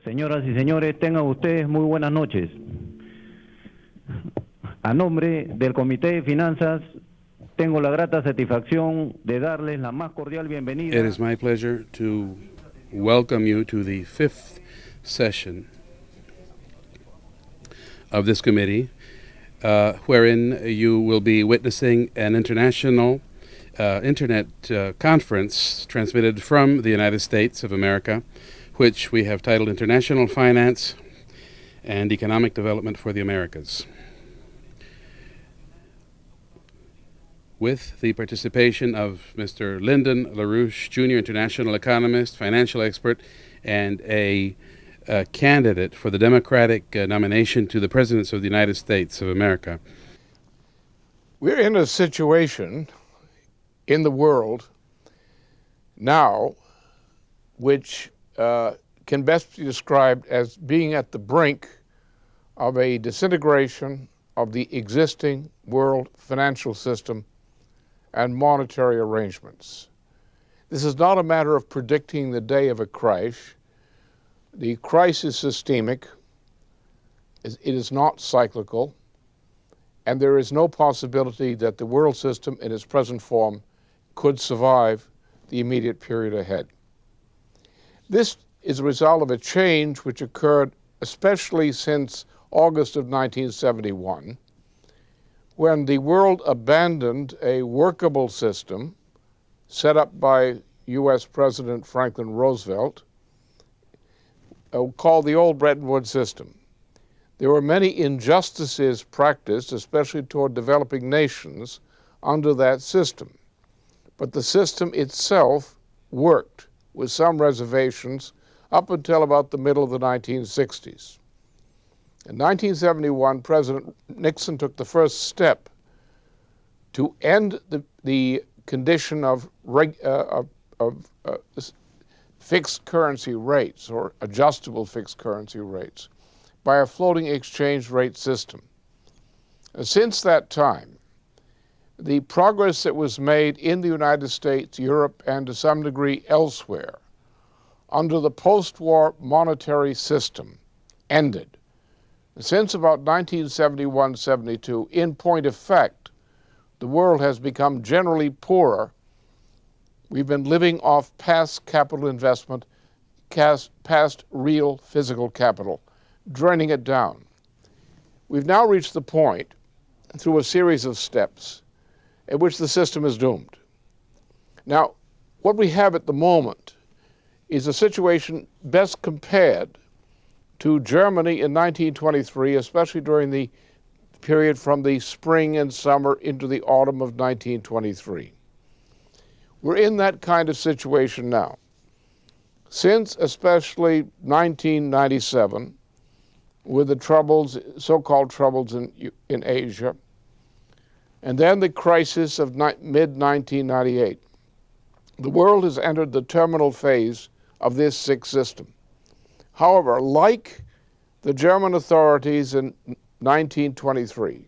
Señoras y señores, tengan ustedes muy buenas noches. A nombre del Comité de Finanzas, tengo la grata satisfacción de darles la más cordial bienvenida. It is my pleasure to welcome you to the fifth session of this committee, wherein you will be witnessing an international internet conference transmitted from the United States of America, which we have titled International Finance and Economic Development for the Americas, with the participation of Mr. Lyndon LaRouche, Jr., international economist, financial expert, and a candidate for the Democratic nomination to the presidency of the United States of America. We're in a situation in the world now which can best be described as being at the brink of a disintegration of the existing world financial system and monetary arrangements. This is not a matter of predicting the day of a crash. The crisis is systemic, it is not cyclical, and there is no possibility that the world system in its present form could survive the immediate period ahead. This is a result of a change which occurred especially since August of 1971, when the world abandoned a workable system set up by U.S. President Franklin Roosevelt, called the old Bretton Woods system. There were many injustices practiced, especially toward developing nations, under that system. But the system itself worked, with some reservations, up until about the middle of the 1960s. In 1971, President Nixon took the first step to end the condition of fixed currency rates or adjustable fixed currency rates by a floating exchange rate system. And since that time, the progress that was made in the United States, Europe, and to some degree elsewhere under the post-war monetary system ended. Since about 1971-72, in point of fact, the world has become generally poorer. We've been living off past capital investment, past real physical capital, draining it down. We've now reached the point, through a series of steps, at which the system is doomed. Now, what we have at the moment is a situation best compared to Germany in 1923, especially during the period from the spring and summer into the autumn of 1923. We're in that kind of situation now. Since especially 1997, with the troubles, so-called troubles in Asia, and then the crisis of mid-1998, the world has entered the terminal phase of this sick system. However, like the German authorities in 1923,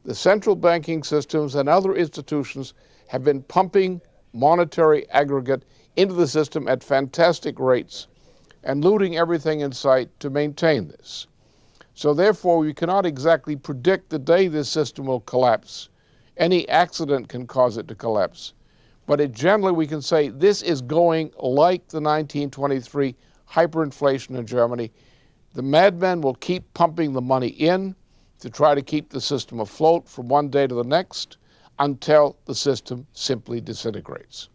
the central banking systems and other institutions have been pumping monetary aggregate into the system at fantastic rates and looting everything in sight to maintain this. So therefore, we cannot exactly predict the day this system will collapse. Any accident can cause it to collapse. But generally, we can say this is going like the 1923 hyperinflation in Germany. The madmen will keep pumping the money in to try to keep the system afloat from one day to the next until the system simply disintegrates,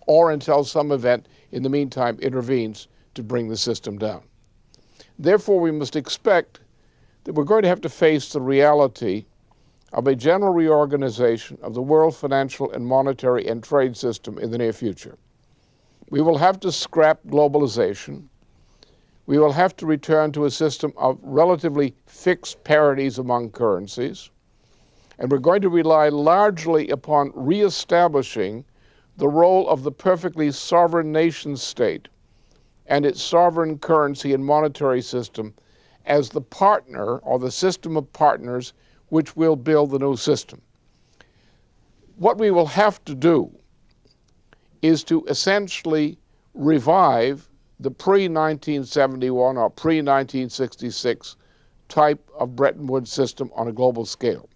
or until some event in the meantime intervenes to bring the system down. Therefore, we must expect that we're going to have to face the reality of a general reorganization of the world financial and monetary and trade system in the near future. We will have to scrap globalization. We will have to return to a system of relatively fixed parities among currencies. And we're going to rely largely upon reestablishing the role of the perfectly sovereign nation state and its sovereign currency and monetary system as the partner or the system of partners which will build the new system. What we will have to do is to essentially revive the pre-1971 or pre-1966 type of Bretton Woods system on a global scale.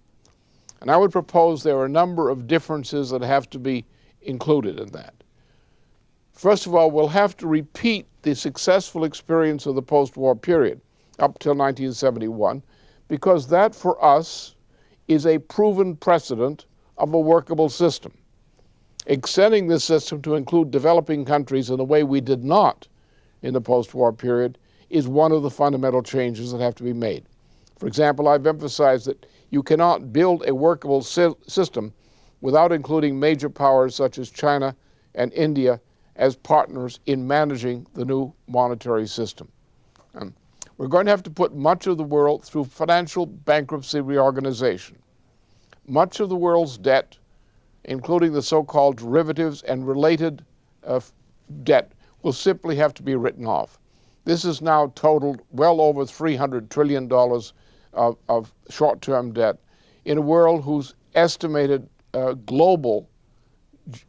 And I would propose there are a number of differences that have to be included in that. First of all, we'll have to repeat the successful experience of the post-war period up till 1971, because that for us is a proven precedent of a workable system. Extending this system to include developing countries in a way we did not in the post-war period is one of the fundamental changes that have to be made. For example, I've emphasized that you cannot build a workable system without including major powers such as China and India as partners in managing the new monetary system. We're going to have to put much of the world through financial bankruptcy reorganization. Much of the world's debt, including the so-called derivatives and related debt, will simply have to be written off. This has now totaled well over $300 trillion of short-term debt in a world whose estimated global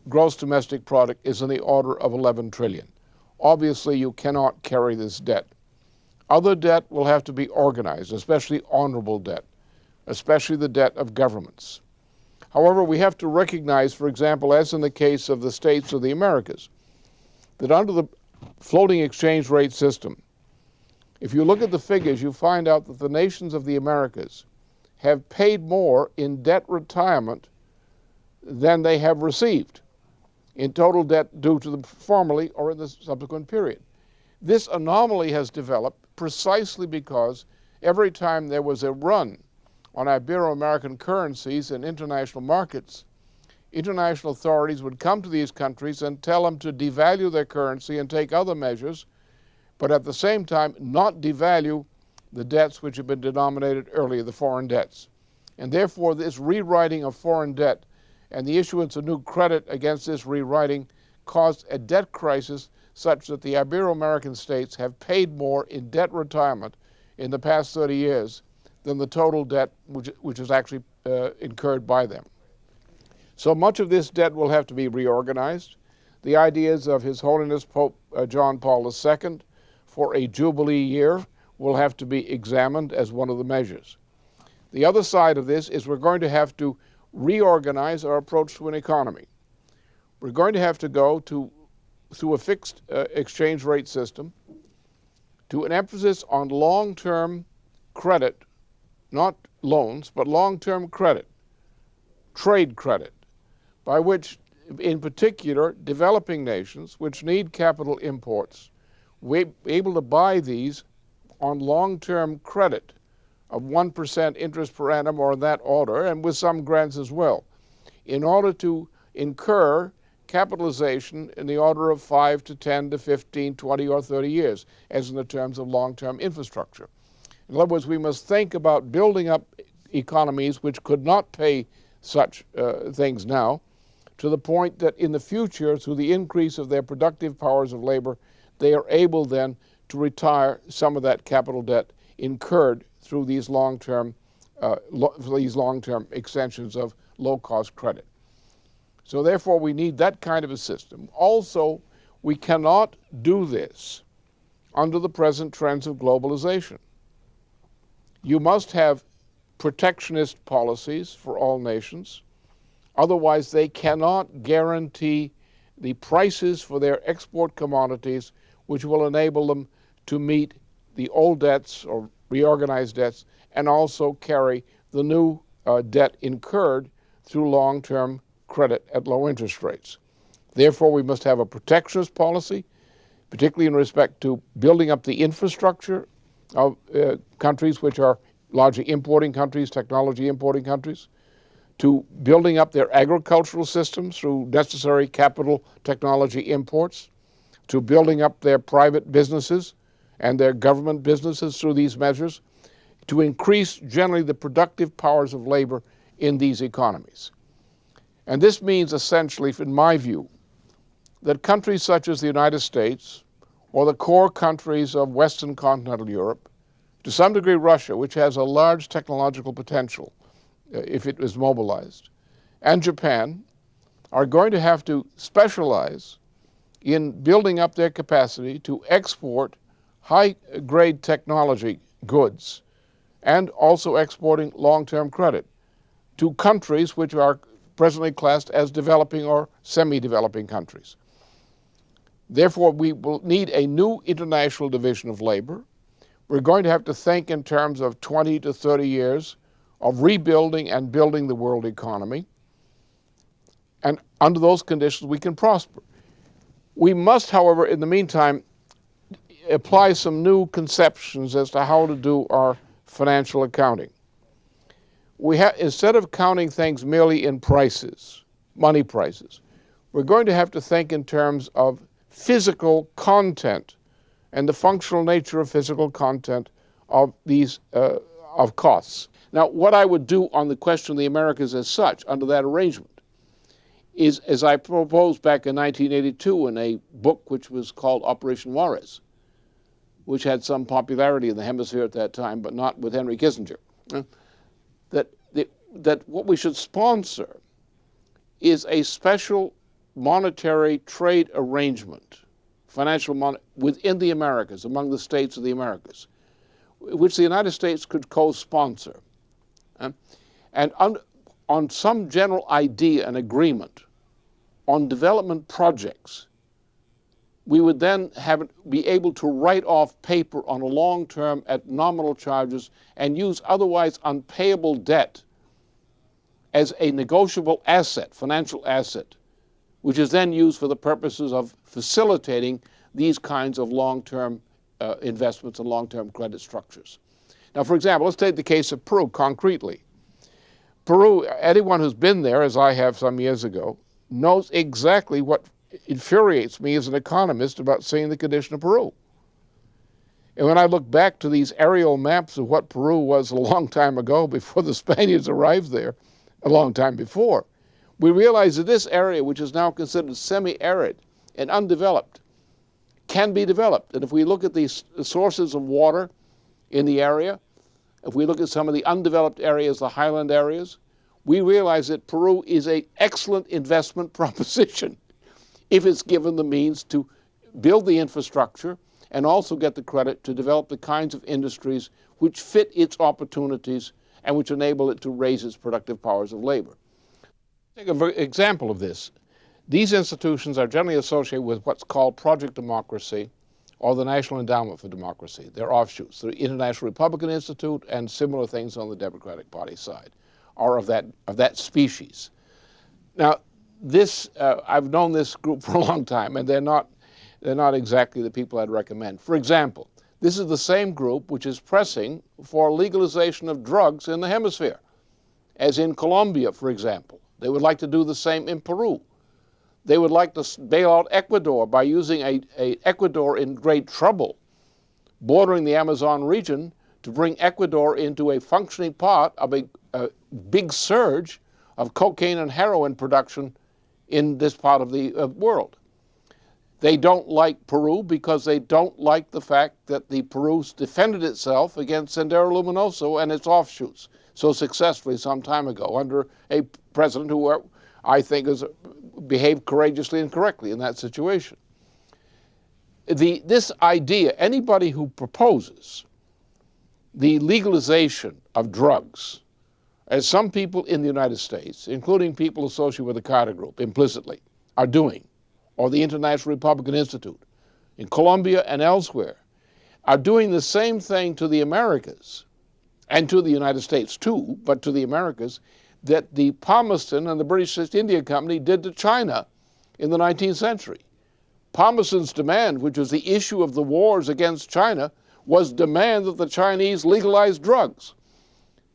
gross domestic product is in the order of 11 trillion. Obviously, you cannot carry this debt. Other debt will have to be organized, especially honorable debt, especially the debt of governments. However, we have to recognize, for example, as in the case of the states of the Americas, that under the floating exchange rate system, if you look at the figures, you find out that the nations of the Americas have paid more in debt retirement than they have received in total debt due to them formerly or in the subsequent period. This anomaly has developed precisely because every time there was a run on Ibero-American currencies in international markets, international authorities would come to these countries and tell them to devalue their currency and take other measures, but at the same time not devalue the debts which had been denominated earlier, the foreign debts. And therefore this rewriting of foreign debt and the issuance of new credit against this rewriting caused a debt crisis such that the Ibero-American states have paid more in debt retirement in the past 30 years than the total debt which is actually incurred by them. So much of this debt will have to be reorganized. The ideas of His Holiness Pope John Paul II for a Jubilee year will have to be examined as one of the measures. The other side of this is we're going to have to reorganize our approach to an economy. We're going to have to go through a fixed exchange rate system to an emphasis on long-term credit, not loans, but long-term credit, trade credit, by which, in particular, developing nations which need capital imports will be able to buy these on long-term credit of 1% interest per annum or that order, and with some grants as well, in order to incur capitalization in the order of 5 to 10 to 15, 20, or 30 years, as in the terms of long-term infrastructure. In other words, we must think about building up economies which could not pay such things now, to the point that in the future, through the increase of their productive powers of labor, they are able then to retire some of that capital debt incurred through these long-term extensions of low-cost credit. So therefore, we need that kind of a system. Also, we cannot do this under the present trends of globalization. You must have protectionist policies for all nations. Otherwise, they cannot guarantee the prices for their export commodities which will enable them to meet the old debts or reorganized debts and also carry the new debt incurred through long-term credit at low interest rates. Therefore, we must have a protectionist policy, particularly in respect to building up the infrastructure of countries which are largely importing countries, technology importing countries, to building up their agricultural systems through necessary capital technology imports, to building up their private businesses and their government businesses through these measures, to increase generally the productive powers of labor in these economies. And this means essentially, in my view, that countries such as the United States or the core countries of Western continental Europe, to some degree Russia, which has a large technological potential if it is mobilized, and Japan are going to have to specialize in building up their capacity to export high-grade technology goods and also exporting long-term credit to countries which are presently classed as developing or semi-developing countries. Therefore, we will need a new international division of labor. We're going to have to think in terms of 20 to 30 years of rebuilding and building the world economy. And under those conditions, we can prosper. We must, however, in the meantime, apply some new conceptions as to how to do our financial accounting. Instead of counting things merely in prices, money prices, we're going to have to think in terms of physical content and the functional nature of physical content of these of costs. Now, what I would do on the question of the Americas as such, under that arrangement, is, as I proposed back in 1982 in a book which was called Operation Juarez, which had some popularity in the hemisphere at that time, but not with Henry Kissinger, that what we should sponsor is a special monetary trade arrangement, within the Americas, among the states of the Americas, which the United States could co-sponsor. And on some general idea and agreement on development projects, we would then be able to write off paper on a long term at nominal charges and use otherwise unpayable debt as a negotiable asset, financial asset, which is then used for the purposes of facilitating these kinds of long-term investments and long-term credit structures. Now, for example, let's take the case of Peru concretely. Peru, anyone who's been there, as I have some years ago, knows exactly what infuriates me as an economist about seeing the condition of Peru. And when I look back to these aerial maps of what Peru was a long time ago, before the Spaniards arrived there, a long time before, we realize that this area, which is now considered semi-arid and undeveloped, can be developed. And if we look at the sources of water in the area, if we look at some of the undeveloped areas, the highland areas, we realize that Peru is an excellent investment proposition if it's given the means to build the infrastructure and also get the credit to develop the kinds of industries which fit its opportunities and which enable it to raise its productive powers of labor. Take an example of this. These institutions are generally associated with what's called Project Democracy or the National Endowment for Democracy. They're offshoots. The International Republican Institute and similar things on the Democratic Party side are of that species. Now, this I've known this group for a long time, and they're not exactly the people I'd recommend. For example, this is the same group which is pressing for legalization of drugs in the hemisphere, as in Colombia, for example. They would like to do the same in Peru. They would like to bail out Ecuador by using Ecuador in great trouble, bordering the Amazon region, to bring Ecuador into a functioning part of a big surge of cocaine and heroin production in this part of the world. They don't like Peru because they don't like the fact that the Peru defended itself against Sendero Luminoso and its offshoots so successfully some time ago under a president who I think has behaved courageously and correctly in that situation. This idea, anybody who proposes the legalization of drugs, as some people in the United States, including people associated with the Carter Group implicitly, are doing, or the International Republican Institute, in Colombia and elsewhere, are doing the same thing to the Americas, and to the United States too, but to the Americas, that the Palmerston and the British East India Company did to China in the 19th century. Palmerston's demand, which was the issue of the wars against China, was demand that the Chinese legalize drugs.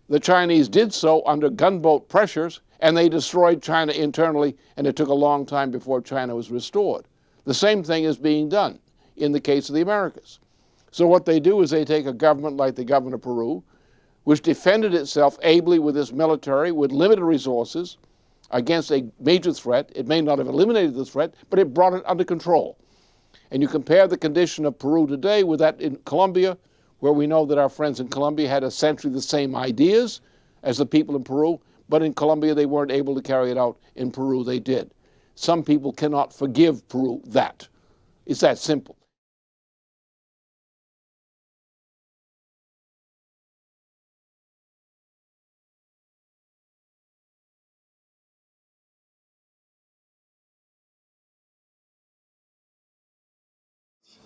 The Chinese did so under gunboat pressures, and they destroyed China internally, and it took a long time before China was restored. The same thing is being done in the case of the Americas. So what they do is they take a government like the government of Peru, which defended itself ably with its military, with limited resources, against a major threat. It may not have eliminated the threat, but it brought it under control. And you compare the condition of Peru today with that in Colombia, where we know that our friends in Colombia had essentially the same ideas as the people in Peru, but in Colombia they weren't able to carry it out. In Peru they did. Some people cannot forgive Peru that. It's that simple.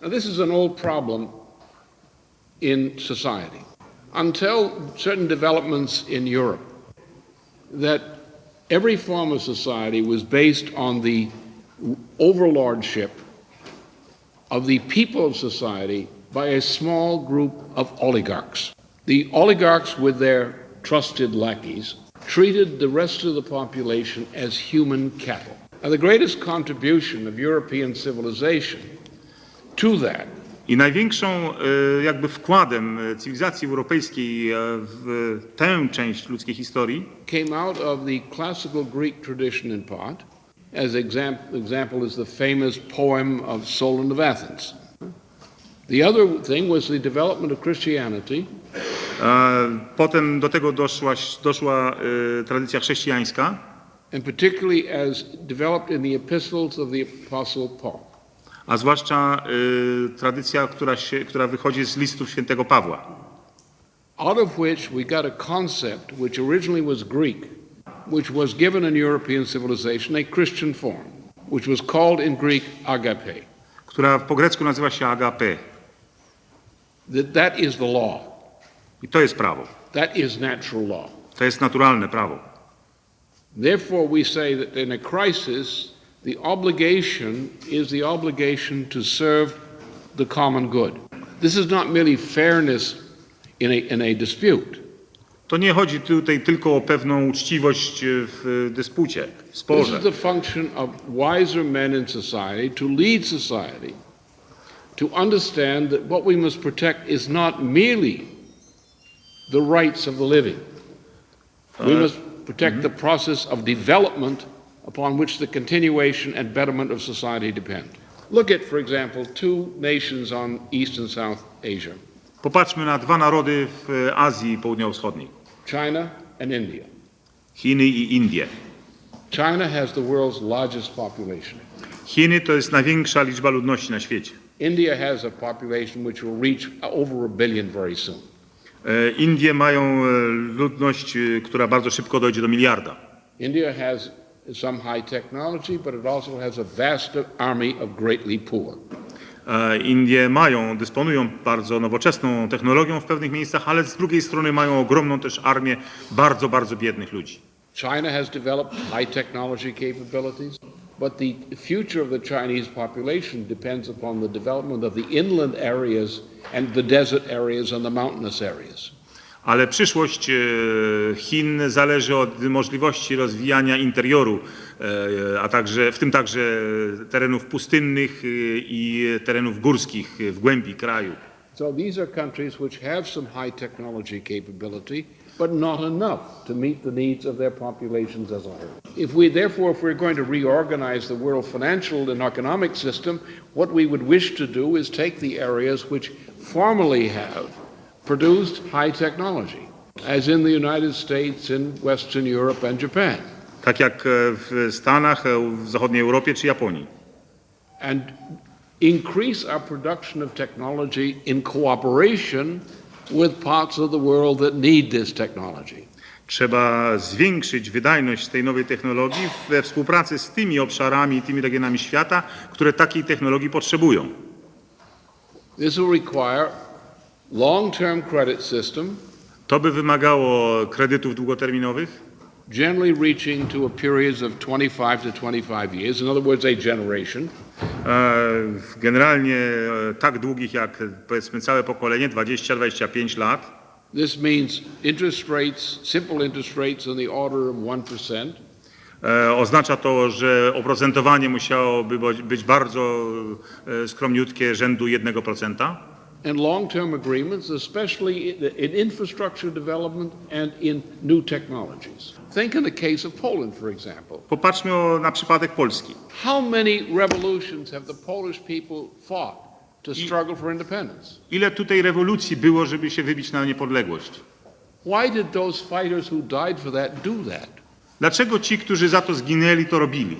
Now, this is an old problem in society. Until certain developments in Europe, that every form of society was based on the overlordship of the people of society by a small group of oligarchs. The oligarchs, with their trusted lackeys, treated the rest of the population as human cattle. Now, the greatest contribution of European civilization to that I największą jakby wkładem cywilizacji europejskiej w tę część ludzkiej historii came out of the classical Greek tradition in part. As example is the famous poem of Solon of Athens. The other thing was the development of Christianity. Potem do tego doszła tradycja chrześcijańska. And particularly as developed in the epistles of the Apostle Paul. A zwłaszcza tradycja, która wychodzi z listów świętego Pawła. Out of which we got a concept which originally was Greek, which was given in European civilization a Christian form, which was called in Greek agape. Która po grecku nazywa się agape. That is the law. I to jest prawo. That is natural law. To jest naturalne prawo. Therefore we say that in a crisis the obligation is the obligation to serve the common good. This is not merely fairness in a dispute. To nie chodzi tutaj tylko o pewną uczciwość w dyspucie, w sporze. This is the function of wiser men in society to lead society, to understand that what we must protect is not merely the rights of the living. We must protect the process of development upon which the continuation and betterment of society depend. Look at, for example, two nations on East and South Asia. Popatrzmy na dwa narody w Azji Południowo-Wschodniej. China and India. Chiny i Indie. China has the world's largest population. Chiny to jest największa liczba ludności na świecie. India has a population which will reach over 1 billion very soon. Indie mają ludność, która bardzo szybko dojdzie do miliarda. India has some high technology, but it also has a vast army of greatly poor. Indie dysponują bardzo nowoczesną technologią w pewnych miejscach, ale z drugiej strony mają ogromną też armię bardzo, bardzo biednych ludzi. China has developed high technology capabilities, but the future of the Chinese population depends upon the development of the inland areas and the desert areas and the mountainous areas. Ale przyszłość Chin zależy od możliwości rozwijania interioru, a także, w tym także terenów pustynnych i terenów górskich w głębi kraju. So these are countries which have some high technology capability, but not enough to meet the needs of their populations as a whole. If we're going to reorganize the world financial and economic system, what we would wish to do is take the areas which formerly have produced high technology, as in the United States, in Western Europe and Japan. Tak jak w Stanach, w zachodniej Europie czy Japonii. And increase our production of technology in cooperation with parts of the world that need this technology. Trzeba zwiększyć wydajność tej nowej technologii we współpracy z tymi obszarami, tymi regionami świata, które takiej technologii potrzebują. This will require long-term credit system. To by wymagało kredytów długoterminowych. Generally reaching to a periods of 25 to 25 years, in other words, a generation. Generalnie tak długich jak powiedzmy całe pokolenie, 20-25 lat. This means interest rates, simple interest rates on the order of 1%. Oznacza to, że oprocentowanie musiałoby być bardzo skromniutkie, rzędu 1%. And long-term agreements, especially in infrastructure development and in new technologies. Think in the case of Poland, for example. Popatrzmy na przypadek Polski. How many revolutions have the Polish people fought to struggle for independence? Ile tutaj rewolucji było, żeby się wybić na niepodległość? Why did those fighters who died for that do that? Dlaczego ci, którzy za to zginęli, to robili?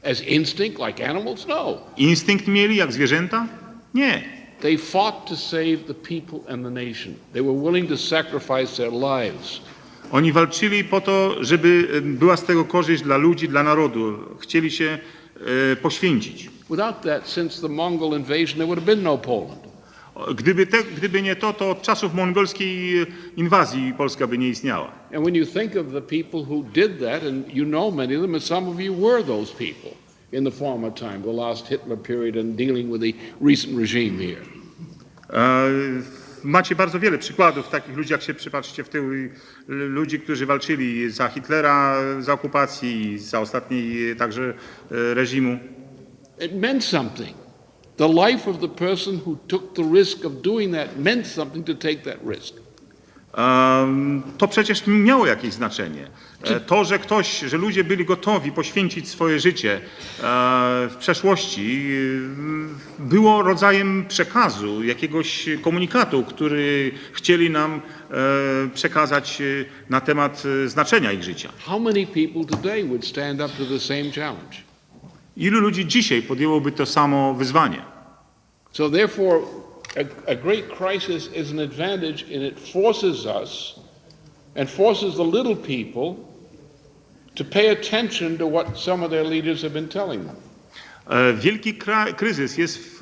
As instinct like animals? No. Instynkt mieli jak zwierzęta? Nie. They fought to save the people and the nation. They were willing to sacrifice their lives. Oni walczyli po to, żeby była z tego korzyść dla ludzi, dla narodu. Chcieli się poświęcić. Without that, since the Mongol invasion, there would have been no Poland. Gdyby nie to, to od czasów mongolskiej inwazji Polska by nie istniała. And when you think of the people who did that, and you know many of them, and some of you were those people in the former time, the last Hitler period, and dealing with the recent regime here. Macie bardzo wiele przykładów takich ludzi, jak się przypatrzcie w tył, ludzi, którzy walczyli za Hitlera, za okupacji, za ostatniej także reżimu. It meant something. The life of the person who took the risk of doing that meant something to take that risk. To przecież miało jakieś znaczenie. To, że ludzie byli gotowi poświęcić swoje życie w przeszłości, było rodzajem przekazu, jakiegoś komunikatu, który chcieli nam przekazać na temat znaczenia ich życia. How many people today would stand up to the same challenge? Ilu ludzi dzisiaj podjęłoby to samo wyzwanie? So therefore, a great crisis is an advantage, and it forces us and forces the little people to pay attention to what some of their leaders have been telling them. Wielki kryzys jest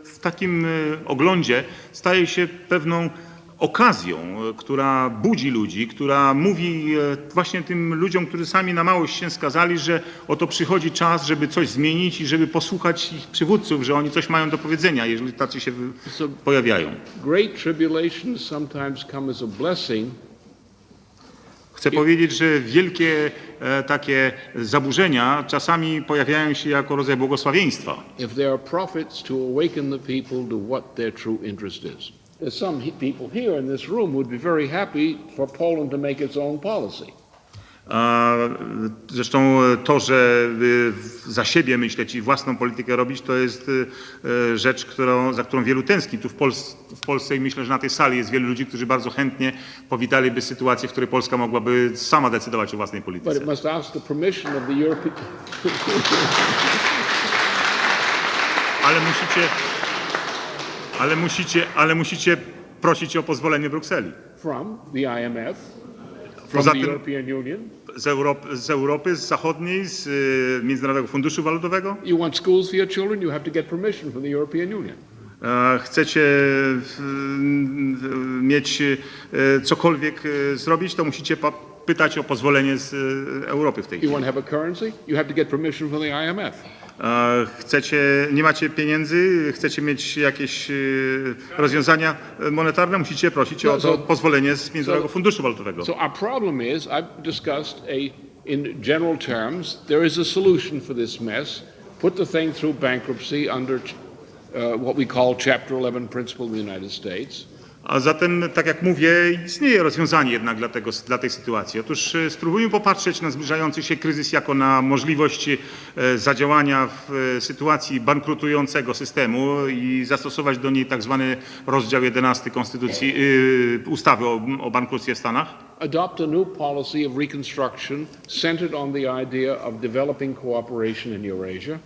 w takim oglądzie, staje się pewną okazją, która budzi ludzi, która mówi właśnie tym ludziom, którzy sami na małość się skazali, że oto przychodzi czas, żeby coś zmienić i żeby posłuchać ich przywódców, że oni coś mają do powiedzenia, jeżeli tacy się pojawiają. Great tribulations sometimes come as a blessing. Chcę powiedzieć, że wielkie takie zaburzenia czasami pojawiają się jako rodzaj błogosławieństwa. If there are prophets to awaken the people to what their true interest is. There's some people here in this room would be very happy for Poland to make its own policy. Zresztą to, że za siebie myśleć i własną politykę robić, to jest rzecz, za którą wielu tęskni. Tu w Polsce i myślę, że na tej sali jest wielu ludzi, którzy bardzo chętnie powitaliby sytuację, w której Polska mogłaby sama decydować o własnej polityce. But it must ask the permission of the European... Ale musicie prosić o pozwolenie Brukseli. From the IMF, from Poza the tym European Union. Z Europy, z Zachodniej, z Międzynarodowego Funduszu Walutowego. You want schools for your children, you have to get permission from the European Union. Chcecie mieć cokolwiek zrobić, to musicie pytać o pozwolenie z Europy w tej chwili. You want to have a currency, you have to get permission from the IMF. Nie macie pieniędzy, chcecie mieć jakieś rozwiązania monetarne, musicie prosić o to pozwolenie z Międzynarodowego Funduszu Walutowego. So our problem is, I've discussed in general terms, there is a solution for this mess. Put the thing through bankruptcy under what we call Chapter 11 principle of the United States. A zatem, tak jak mówię, istnieje rozwiązanie jednak dla tej sytuacji. Otóż spróbujmy popatrzeć na zbliżający się kryzys jako na możliwość zadziałania w sytuacji bankrutującego systemu i zastosować do niej tak zwany rozdział 11 Konstytucji, ustawy o bankructwie w Stanach. Adopt a new policy of reconstruction centered on the idea of developing cooperation in Eurasia.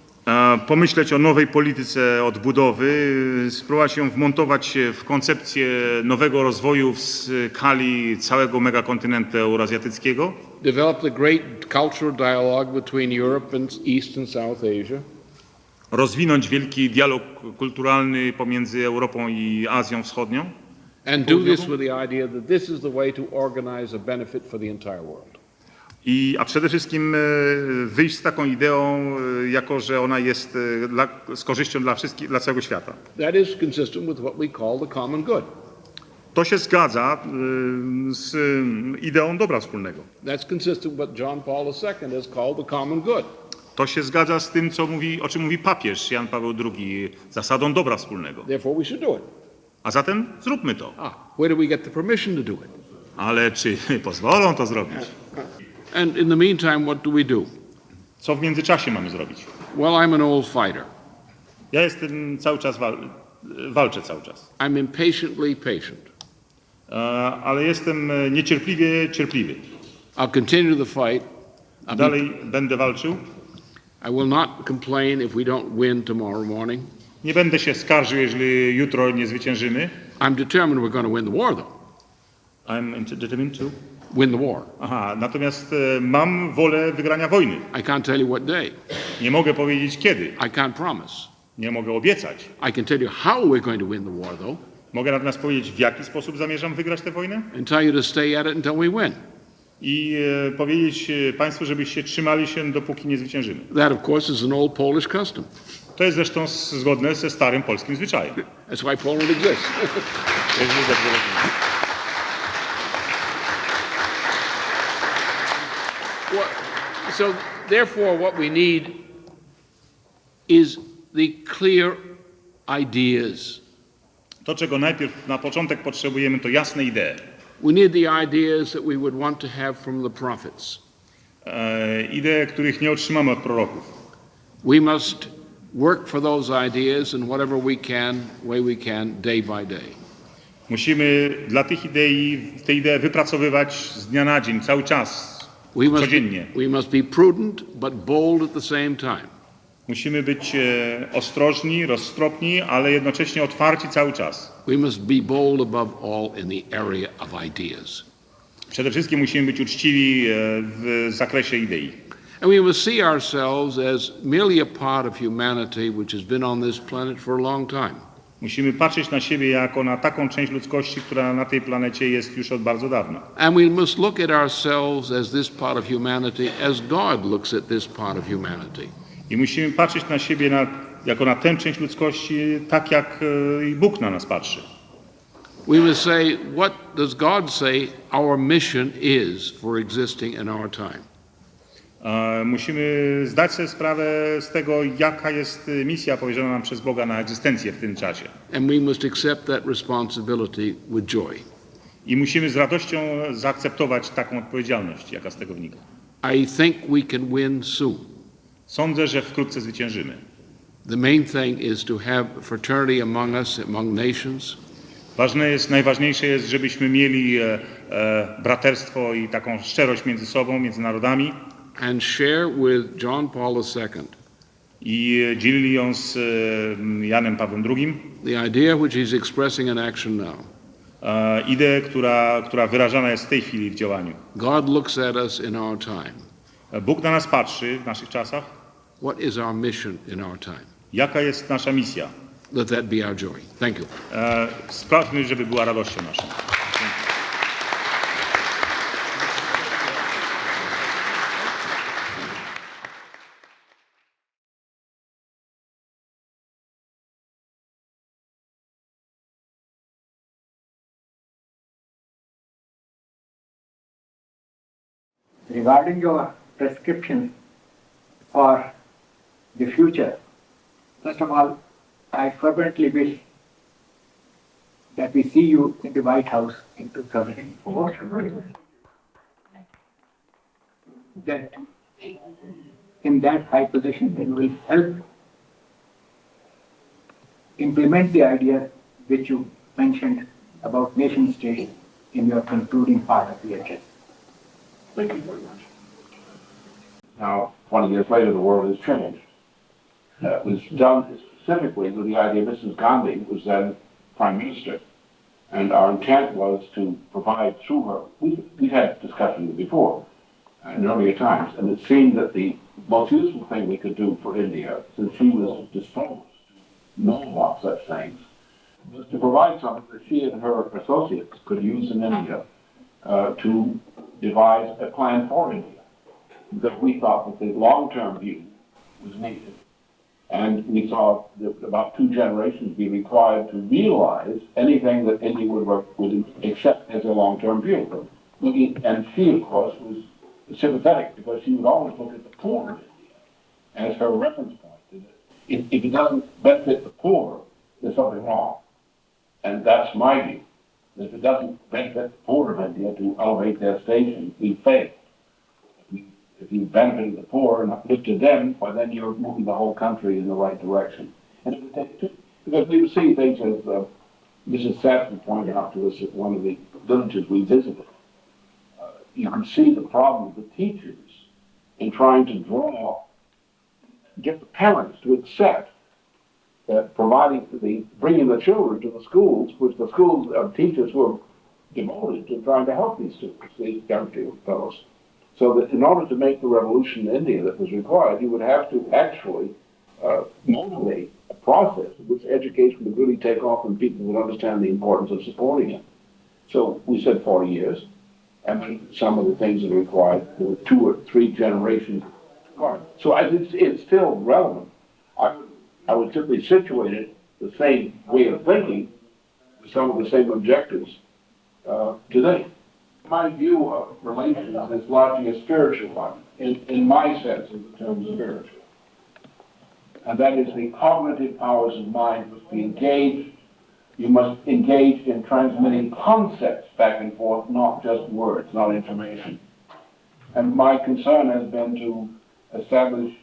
Pomyśleć o nowej polityce odbudowy, spróbować ją wmontować w koncepcję nowego rozwoju w skali całego megakontynentu euroazjatyckiego. Develop the great cultural dialogue between Europe and East and South Asia. Rozwinąć wielki dialog kulturalny pomiędzy Europą i Azją Wschodnią. And do this with the idea that this is the way to organize a benefit for the entire world. A przede wszystkim wyjść z taką ideą, jako że ona jest z korzyścią dla całego świata. That is consistent with what we call the common good. To się zgadza z ideą dobra wspólnego. That's consistent with what John Paul II has called the common good. To się zgadza z tym, o czym mówi papież Jan Paweł II, zasadą dobra wspólnego. Therefore we should do it. A zatem zróbmy to. Where do we get the permission to do it? Ale czy pozwolą to zrobić? And in the meantime, what do we do? Co w międzyczasie mamy zrobić? Well, I'm an old fighter. Ja jestem cały czas, walczę cały czas. I'm impatiently patient. Ale jestem niecierpliwie cierpliwy. I'll continue the fight. Dalej będę walczył. I will not complain if we don't win tomorrow morning. Nie będę się skarżył, jeżeli jutro nie zwyciężymy. I'm determined we're going to win the war, though. I'm determined to Win the war. Aha, natomiast mam wolę wygrania wojny. I can't tell you what day. Nie mogę powiedzieć kiedy. I can't promise. Nie mogę obiecać. I can tell you how we're going to win the war, though. Mogę natomiast powiedzieć, w jaki sposób zamierzam wygrać tę wojnę And tell you to stay at it until we win. i powiedzieć Państwu, żebyście trzymali się, dopóki nie zwyciężymy. That, of course, is an old Polish custom. To jest zresztą zgodne ze starym polskim zwyczajem. That's why Poland exists. So, therefore, what we need is the clear ideas. To, czego najpierw na początek potrzebujemy, to jasne idee. We need the ideas that we would want to have from the prophets. Idee, których nie otrzymamy od proroków. We must work for those ideas in whatever way we can, day by day. Musimy dla tych idei, te idee wypracowywać z dnia na dzień, cały czas, codziennie. We must be prudent but bold at the same time. Musimy być ostrożni, roztropni, ale jednocześnie otwarci cały czas. We must be bold above all in the area of ideas. Przede wszystkim musimy być uczciwi w zakresie idei. And we must see ourselves as merely a part of humanity which has been on this planet for a long time. Musimy patrzeć na siebie jako na taką część ludzkości, która na tej planecie jest już od bardzo dawna. And we must look at ourselves as this part of humanity as God looks at this part of humanity. I musimy patrzeć na siebie jako na tę część ludzkości, tak jak i Bóg na nas patrzy. We must say, what does God say our mission is for existing in our time? Musimy zdać sobie sprawę z tego, jaka jest misja powierzona nam przez Boga na egzystencję w tym czasie. And we must accept that responsibility with joy. I musimy z radością zaakceptować taką odpowiedzialność, jaka z tego wynika. I think we can win soon. Sądzę, że wkrótce zwyciężymy. The main thing is to have fraternity among us, among nations. Najważniejsze jest, żebyśmy mieli braterstwo i taką szczerość między sobą, między narodami. And share with John Paul II. I dzielili ją z Janem Pawłem II. The idea which he's expressing in action now. Ideę, która wyrażana jest w tej chwili w działaniu. God looks at us in our time. Bóg na nas patrzy w naszych czasach. What is our mission in our time? Jaka jest nasza misja? Let that be our joy. Thank you. Sprawmy, żeby była radością naszą. Regarding your prescriptions for the future, first of all, I fervently wish that we see you in the White House in 2004. That in that high position you will help implement the idea which you mentioned about nation state in your concluding part of the address. Thank you very much. Now, 20 years later, the world has changed. It was done specifically with the idea Mrs. Gandhi was then Prime Minister, and our intent was to provide through her. We've had discussions before in earlier times, and it seemed that the most useful thing we could do for India, since she was disposed to know about such things, was to provide something that she and her associates could use in India to devise a plan for India, because we thought that the long-term view was needed. And we saw that about 2 generations be required to realize anything that India would accept as a long-term view. And she, of course, was sympathetic, because she would always look at the poor of India as her reference point. If it doesn't benefit the poor, there's something wrong. And that's my view. If it doesn't benefit the poor of India to elevate their station, we fail. If you benefited the poor and uplifted them, well, then you're moving the whole country in the right direction. And it would take two, because we would see things as Mrs. Saxon pointed out to us at one of the villages we visited. You can see the problem of the teachers in trying to draw get the parents to accept that bringing the children to the schools, which the schools teachers were devoted to trying to help these students, these young fellows. So that in order to make the revolution in India that was required, you would have to actually motivate a process in which education would really take off and people would understand the importance of supporting it. So we said 40 years, and some of the things that are required, there were 2 or 3 generations required. So it's still relevant. I would simply situate it the same way of thinking, with some of the same objectives today. My view of relations is largely a spiritual one, in my sense of the term spiritual. And that is the cognitive powers of mind must be engaged. You must engage in transmitting concepts back and forth, not just words, not information. And my concern has been to establish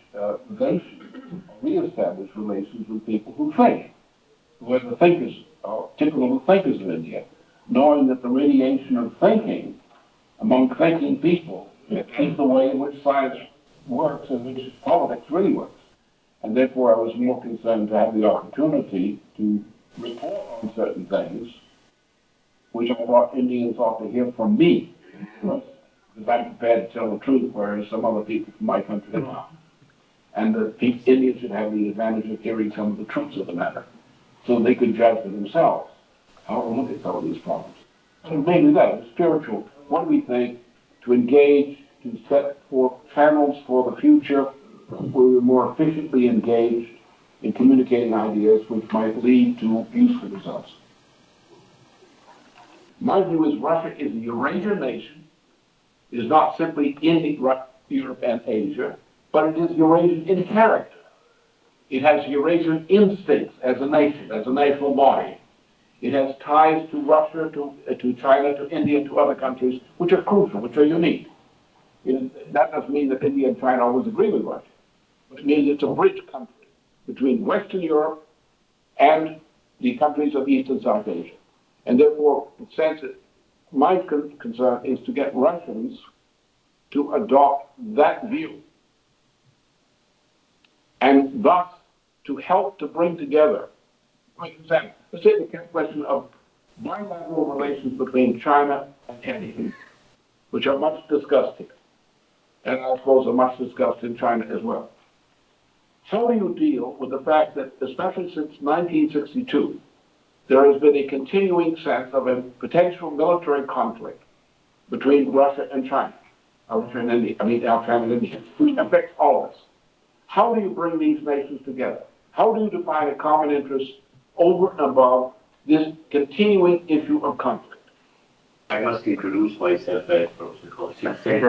relations, re-establish relations with people who think, who are the thinkers, typical thinkers of India, knowing that the radiation of thinking among thinking people is the way in which science works and which politics really works. And therefore I was more concerned to have the opportunity to report on certain things which I thought Indians ought to hear from me, because I'm prepared to tell the truth, whereas some other people from my country are not. And the Indians should have the advantage of hearing some of the truths of the matter, so they could judge for themselves how to look at some of these problems. So maybe that is spiritual. What do we think? To engage, to set forth channels for the future where we're more efficiently engaged in communicating ideas which might lead to useful results. My view is Russia is a Eurasian nation. It is not simply in Europe and Asia, but it is Eurasian in character. It has Eurasian instincts as a nation, as a national body. It has ties to Russia, to China, to India, to other countries, which are crucial, which are unique. That doesn't mean that India and China always agree with Russia, but it means it's a bridge country between Western Europe and the countries of East and South Asia. And therefore, in a sense, my concern is to get Russians to adopt that view, and thus to help to bring together, for example, let's say the question of bilateral relations between China and India, which are much discussed here, and I suppose are much discussed in China as well. How do you deal with the fact that, especially since 1962, there has been a continuing sense of a potential military conflict between Russia and China, China and India, which affects all of us? How do you bring these nations together? How do you define a common interest over and above this continuing issue of conflict? I must introduce myself as Professor Kaushik said.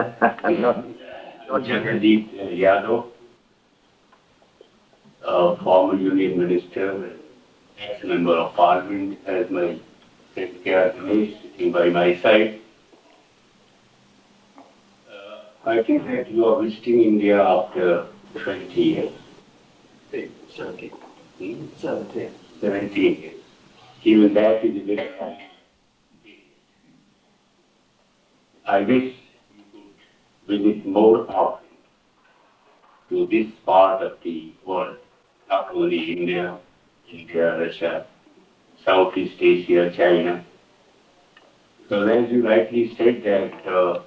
Jagdeep Yadav, former Union Minister, ex-member of Parliament, as my Secretary sitting by my side. I think that you are visiting India after 20 years. 17 years. Even that is a very high. I wish you could visit more often to this part of the world, not only India, Russia, Southeast Asia, China. Because as you rightly said that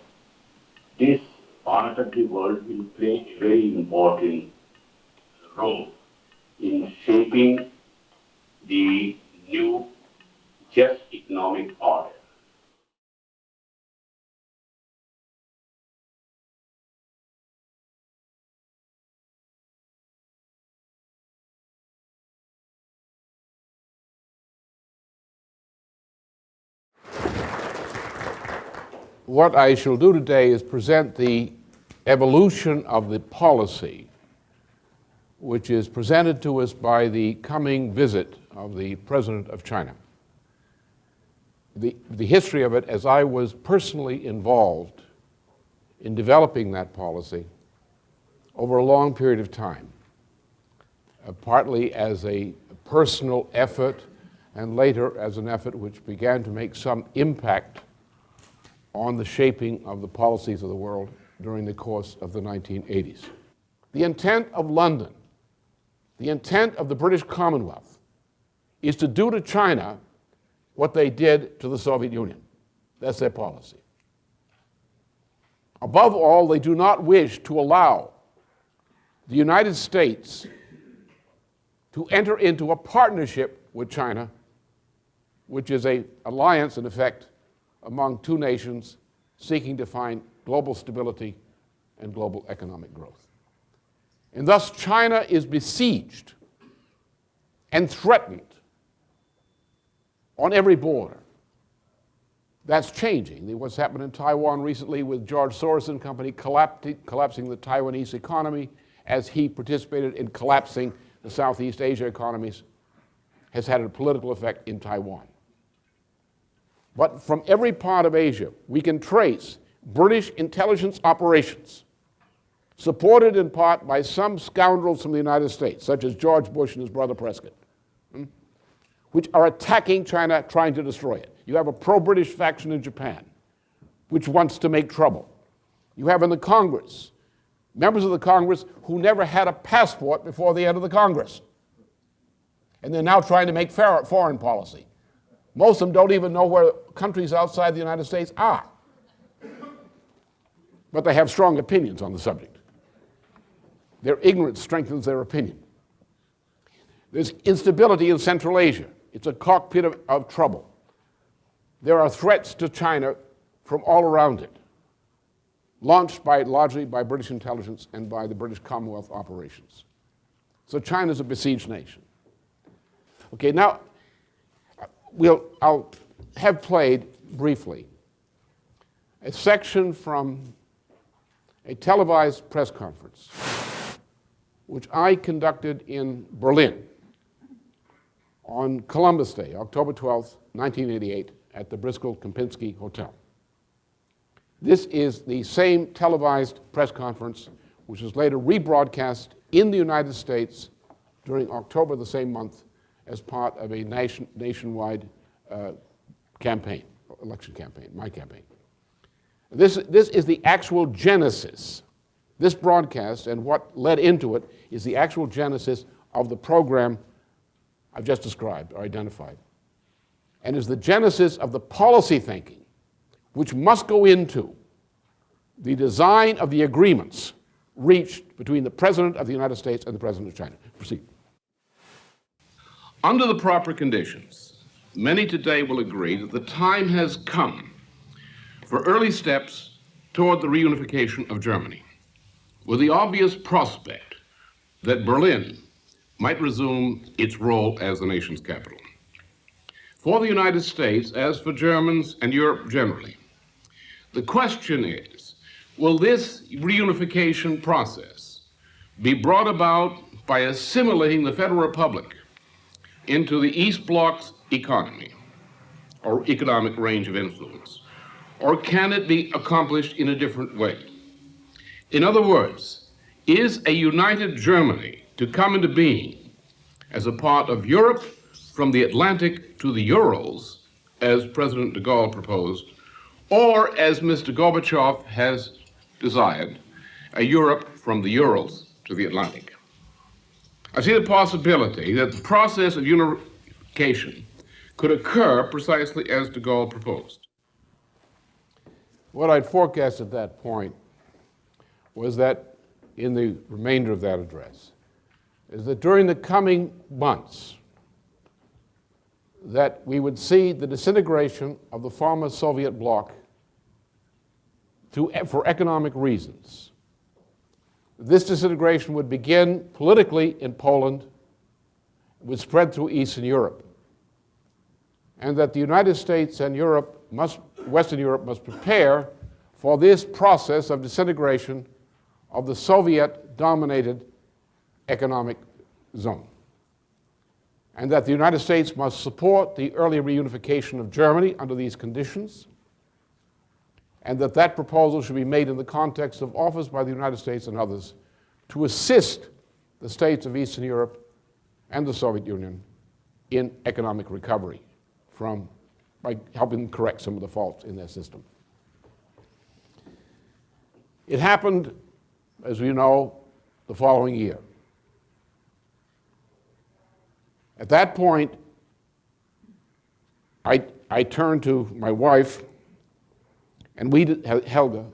this part of the world will play a very important role in shaping the new just economic order. What I shall do today is present the evolution of the policy which is presented to us by the coming visit of the President of China. The history of it, as I was personally involved in developing that policy over a long period of time, partly as a personal effort and later as an effort which began to make some impact on the shaping of the policies of the world during the course of the 1980s. The intent of London the intent of the British Commonwealth is to do to China what they did to the Soviet Union. That's their policy. Above all, they do not wish to allow the United States to enter into a partnership with China, which is an alliance, in effect, among two nations seeking to find global stability and global economic growth. And thus, China is besieged and threatened on every border. That's changing. What's happened in Taiwan recently with George Soros and company collapsing the Taiwanese economy as he participated in collapsing the Southeast Asia economies has had a political effect in Taiwan. But from every part of Asia, we can trace British intelligence operations, supported in part by some scoundrels from the United States, such as George Bush and his brother Prescott, which are attacking China, trying to destroy it. You have a pro-British faction in Japan, which wants to make trouble. You have in the Congress, members of the Congress who never had a passport before the end of the Congress. And they're now trying to make foreign policy. Most of them don't even know where countries outside the United States are. But they have strong opinions on the subject. Their ignorance strengthens their opinion. There's instability in Central Asia. It's a cockpit of trouble. There are threats to China from all around it, launched largely by British intelligence and by the British Commonwealth operations. So China's a besieged nation. Okay, now I'll have played briefly a section from a televised press conference which I conducted in Berlin on Columbus Day, October 12th, 1988, at the Bristol-Kempinski Hotel. This is the same televised press conference which was later rebroadcast in the United States during October the same month as part of a nationwide campaign, election campaign, my campaign. This is the actual genesis. This broadcast and what led into it is the actual genesis of the program I've just described or identified, and is the genesis of the policy thinking which must go into the design of the agreements reached between the President of the United States and the President of China. Proceed. Under the proper conditions, many today will agree that the time has come for early steps toward the reunification of Germany, with the obvious prospect that Berlin might resume its role as the nation's capital. For the United States, as for Germans and Europe generally, the question is, will this reunification process be brought about by assimilating the Federal Republic into the East Bloc's economy or economic range of influence, or can it be accomplished in a different way? In other words, is a united Germany to come into being as a part of Europe from the Atlantic to the Urals, as President de Gaulle proposed, or as Mr. Gorbachev has desired, a Europe from the Urals to the Atlantic? I see the possibility that the process of unification could occur precisely as de Gaulle proposed. What I'd forecast at that point was that in the remainder of that address is that during the coming months that we would see the disintegration of the former Soviet bloc for economic reasons. This disintegration would begin politically in Poland, would spread through Eastern Europe, and that the United States and Western Europe must prepare for this process of disintegration of the Soviet-dominated economic zone, and that the United States must support the early reunification of Germany under these conditions, and that proposal should be made in the context of offers by the United States and others to assist the states of Eastern Europe and the Soviet Union in economic recovery by helping them correct some of the faults in their system. It happened, as we know, the following year. At that point, I turned to my wife, and Helga,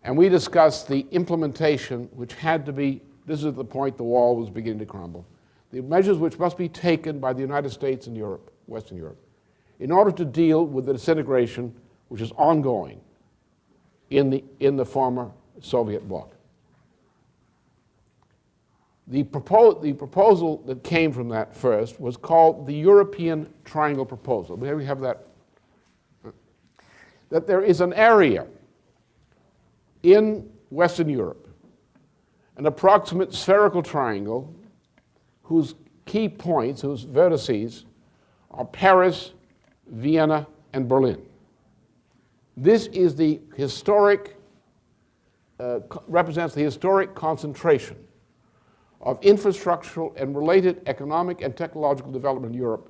and we discussed the implementation, which had to be, this is the point the wall was beginning to crumble, the measures which must be taken by the United States and Europe, Western Europe, in order to deal with the disintegration which is ongoing in the former Soviet bloc. The proposal that came from that first was called the European Triangle Proposal. Here we have that. That there is an area in Western Europe, an approximate spherical triangle whose key points, whose vertices, are Paris, Vienna, and Berlin. This is the historic, represents the historic concentration of infrastructural and related economic and technological development in Europe,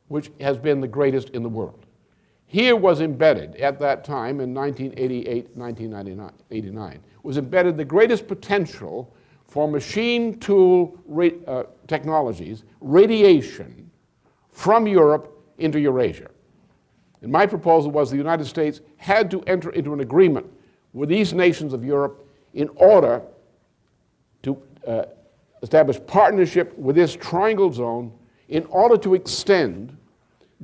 which has been the greatest in the world. Here was embedded, at that time in 1988, 1989, was embedded the greatest potential for machine tool technologies, radiation from Europe into Eurasia. And my proposal was the United States had to enter into an agreement with these nations of Europe in order to establish partnership with this triangle zone in order to extend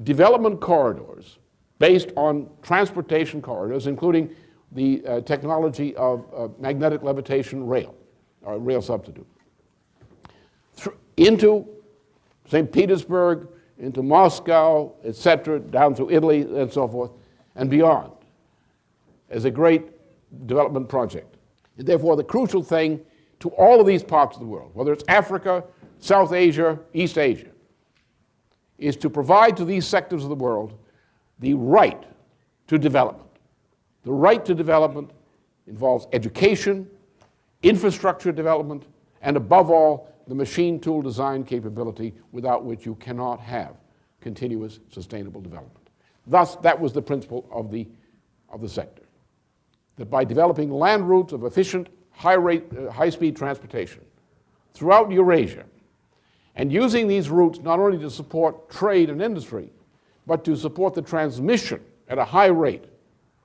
development corridors based on transportation corridors, including the technology of magnetic levitation rail, or rail substitute, into St. Petersburg, into Moscow, etc., down through Italy and so forth, and beyond, as a great development project. And therefore, the crucial thing to all of these parts of the world, whether it's Africa, South Asia, East Asia, is to provide to these sectors of the world the right to development. The right to development involves education, infrastructure development, and above all, the machine tool design capability without which you cannot have continuous sustainable development. Thus, that was the principle of the sector. That by developing land routes of efficient, high-speed transportation throughout Eurasia, and using these routes not only to support trade and industry, but to support the transmission at a high rate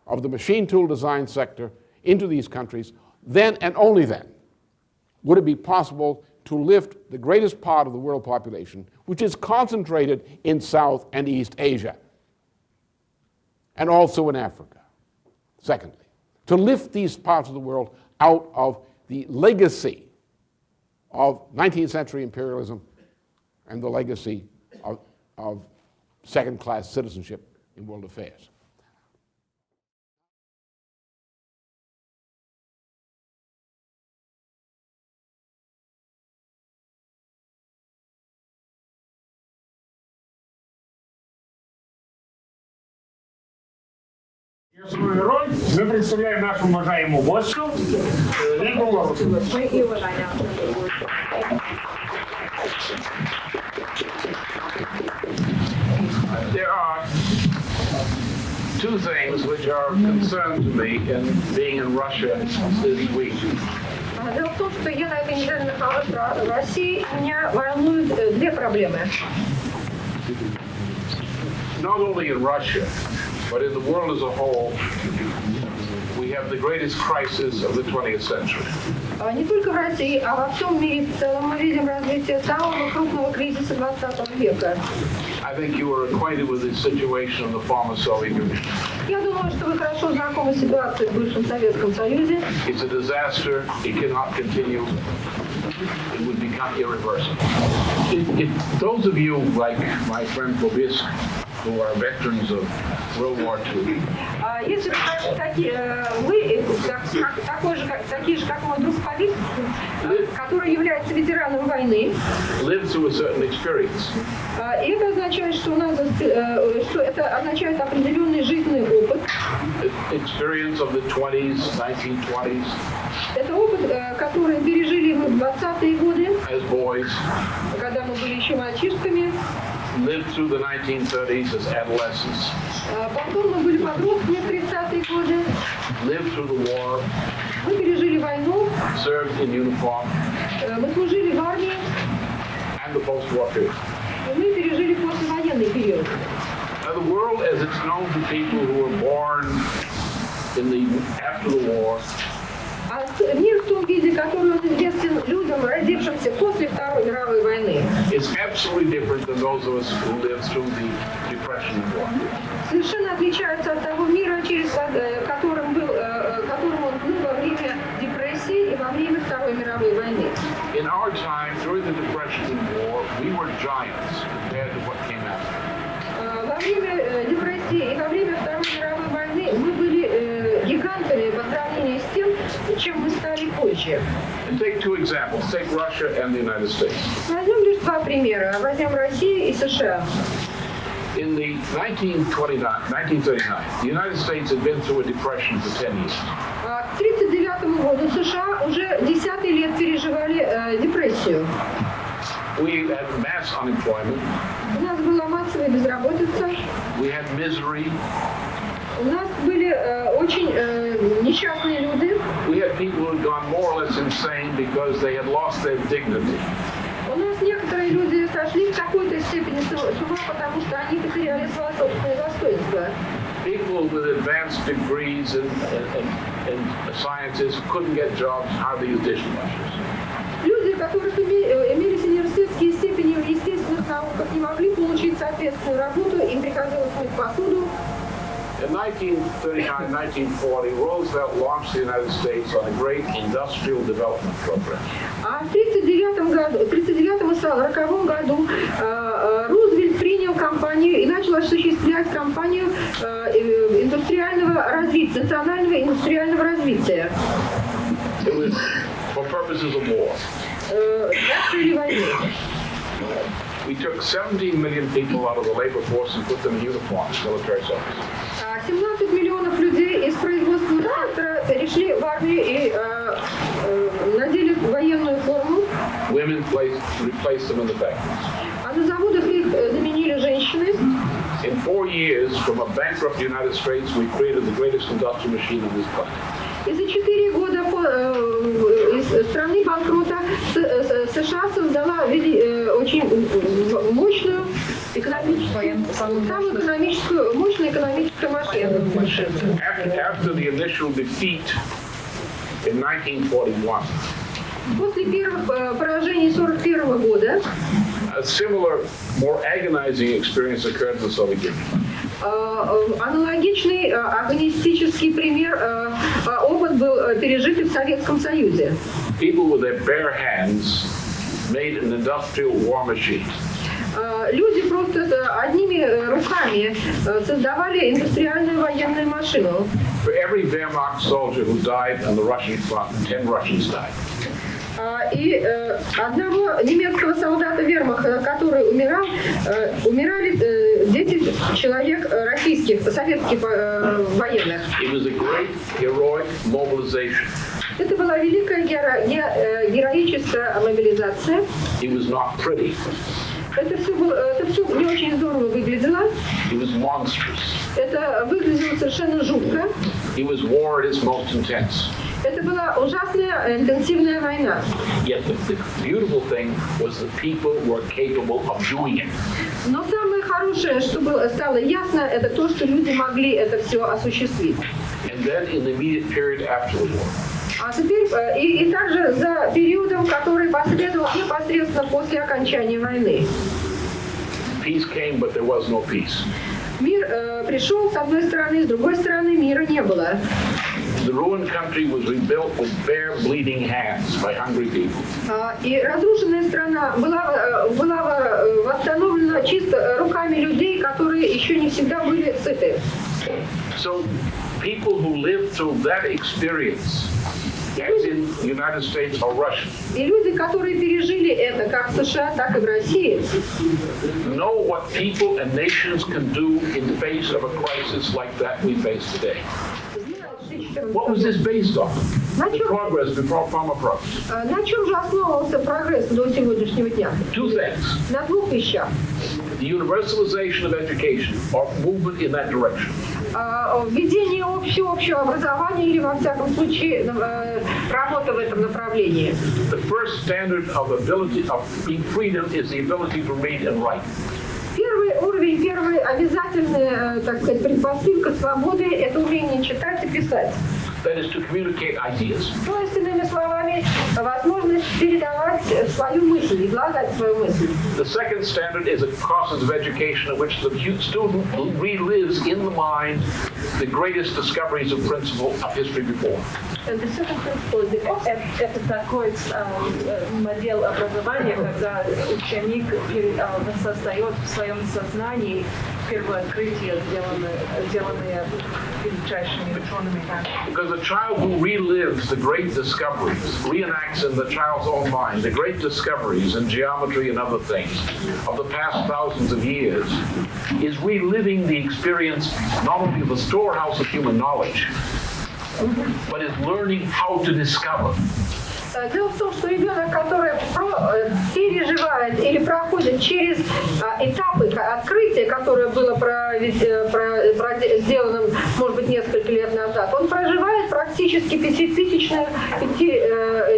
of the machine tool design sector into these countries, then and only then would it be possible to lift the greatest part of the world population, which is concentrated in South and East Asia, and also in Africa. Secondly, to lift these parts of the world out of the legacy of 19th century imperialism and the legacy of second-class citizenship in world affairs. Свою роль мы представляем нашему уважаемому боссу Лиму. There are two things which are concern to me in being in Russia this week. Дело в том, что я на этой неделе нахожусь в России, меня волнуют две проблемы. Not only in Russia, but in the world as a whole, we have the greatest crisis of the 20th century. Не только в России, а во всем мире в целом мы видим развитие самого крупного кризиса 20 века. I think you are acquainted with the situation in the former Soviet Union. Я думаю, что вы хорошо знакомы с ситуацией в бывшем Советском Союзе. It's a disaster. It cannot continue. It would become irreversible. Those of you, like my friend Bobisk, who are veterans of World War II, Если вы такие же, как мой друг Побис, который является ветераном войны, lived through a certain experience. и это означает, что это означает определенный жизненный опыт. Experience of the 20s, 1920s. Это опыт, который пережили мы в 20-е годы, as boys, когда мы были еще мальчишками. lived through the 1930s as adolescents. Потом мы были подростками в 30-е годы. Lived through the war. Мы пережили войну. Served in uniform. Мы служили в армии. And the post-war period. Мы послевоенный период. Now, the world as it's known to people who were born after the war, Мир в том виде, который он известен людям, родившимся после Второй мировой войны, is absolutely different than those of us who lived through the Depression and war. совершенно отличается от того мира, которым он был во время депрессии и во время Второй мировой войны. In our time, during the Depression and war, we were giants compared to what came after. Во время депрессии и во время Второй мировой войны мы были гигантами по сравнению с тем, чем мы стали позже. And take two examples. Take Russia and the United States. Возьмем лишь два примера. Возьмем Россию и США. In the 1939, the United States had been through a depression for 10 years. К 1939 году США уже десятый лет переживали депрессию. We had mass unemployment. У нас была массовая безработица. We had misery. У нас были очень несчастные люди. We had people who had gone more or less insane because they had lost their dignity. У нас некоторые люди сошли в какой-то степени с ума, потому что они потеряли свое собственное достоинство. People with advanced degrees in sciences couldn't get jobs, hardly as dishwashers. Люди, которые имели университетские степени в естественных науках, не могли получить соответственную работу, им приходилось мыть посуду. In 1939-1940, Roosevelt launched the United States on a great industrial development program. А в 1939-1940 году Рузвельт принял кампанию и начал осуществлять кампанию индустриального развития, национального индустриального развития. It was for purposes of war. Для цели войны. We took 17 million people out of the labor force and put them in uniforms, military service. 17 миллионов людей из производственного сектора перешли в армию и надели военную форму. Women replaced them in the factories. А на заводах их заменили женщины. In 4 years, from a bankrupt United States, we created the greatest industrial machine on this planet. И за 4 года из страны банкрота США создала очень мощную мощную экономическую машину. After the initial defeat in 1941, после первых поражений 1941 года, a similar, more agonizing experience occurred in the Soviet Union. Аналогичный агонистический опыт был пережит и в Советском Союзе. People with their bare hands made an industrial war machine. Люди просто одними руками создавали индустриальную военную машину. For every Wehrmacht soldier who died on the Russian front, 10 Russians died. И одного немецкого солдата вермахта, который умирал, умирали 10 человек российских, советских военных. It was a great heroic mobilization. Это была великая героическая мобилизация. It was not pretty. Это все не очень здорово выглядело. It was monstrous. Это выглядело совершенно жутко. It was war at its most intense. Это была ужасная интенсивная война. Yet the beautiful thing was the people were capable of doing it. Но самое хорошее, что стало ясно, это то, что люди могли это все осуществить. And then in the immediate period after the war. А теперь и также за периодом, который последовал непосредственно после окончания войны. Peace came, but there was no peace. Мир пришел с одной стороны, с другой стороны мира не было. The ruined country was rebuilt with bare, bleeding hands by hungry people. И разрушенная страна была восстановлена чисто руками людей, которые еще не всегда были сыты. So people who lived through that experience, as in the United States or Russia, и люди, которые пережили это как в США, так и в России, know what people and nations can do in the face of a crisis like that we face today. What was this based on? The progress before former progress. На чем же основывался прогресс до сегодняшнего дня? Two things. На двух вещах. The universalization of education, or movement in that direction. Введение всеобщего образования или, во всяком случае, работа в этом направлении. The first standard of ability of being freedom is the ability to read and write. Первый уровень первый обязательный, так сказать, предпосылка свободы – это умение читать и писать. That is to communicate ideas. То есть, иными словами, возможность передавать свою мысль, излагать свою мысль. The second standard is a process of education in which the student relives in the mind the greatest discoveries of principle of history before. Это такой модель образования, когда ученик создает в своем сознании первое открытие, сделанное величайшими учеными. Because the child who relives the great discoveries, reenacts in the child's own mind the great discoveries in geometry and other things of the past thousands of years, is reliving the experience not only of the storehouse of human knowledge, but is learning how to discover. Дело в том, что ребенок, который переживает или проходит через этапы открытия, которое было сделано, может быть, несколько лет назад, он проживает практически пятитысячную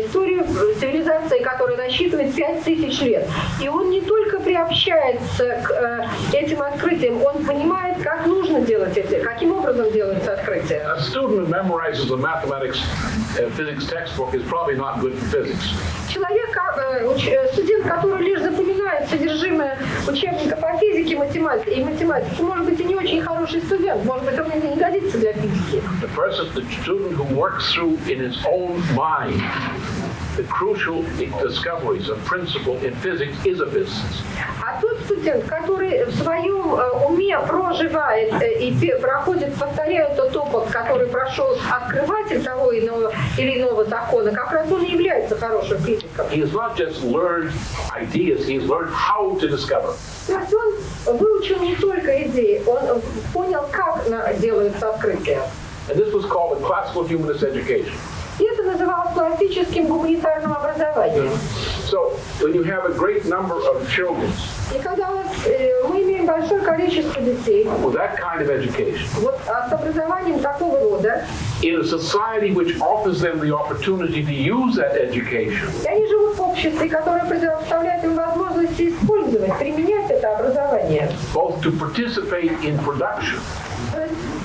историю цивилизации, которая насчитывает 5000 лет. И он не только приобщается к этим открытиям, он понимает, как нужно делать это, каким образом делается открытие. A student who memorizes a mathematics physics textbook is probably not good for physics. Человек, студент, который лишь запоминает содержимое учебника по физике и математике, может быть, и не очень хороший студент, может быть, он не годится для физики. The student who works through in his own mind the crucial discoveries of principle in physics is a physicist. А тот студент, который в своем уме проживает и проходит, повторяет тот опыт, который прошел открыватель того или иного закона, как раз он и является хорошим физиком. He has not just learned ideas, he has learned how to discover. То есть он выучил не только идеи, он понял, как делаются открытия. And this was called a classical humanist education. И это называлось классическим гуманитарным образованием. So, when you have a great number of children И когда мы имеем большое количество детей, with that kind of education, вот с образованием такого рода, in a society which offers them the opportunity to use that education, и они живут в обществе, которое предоставляет им возможности использовать, применять это образование, both to participate in production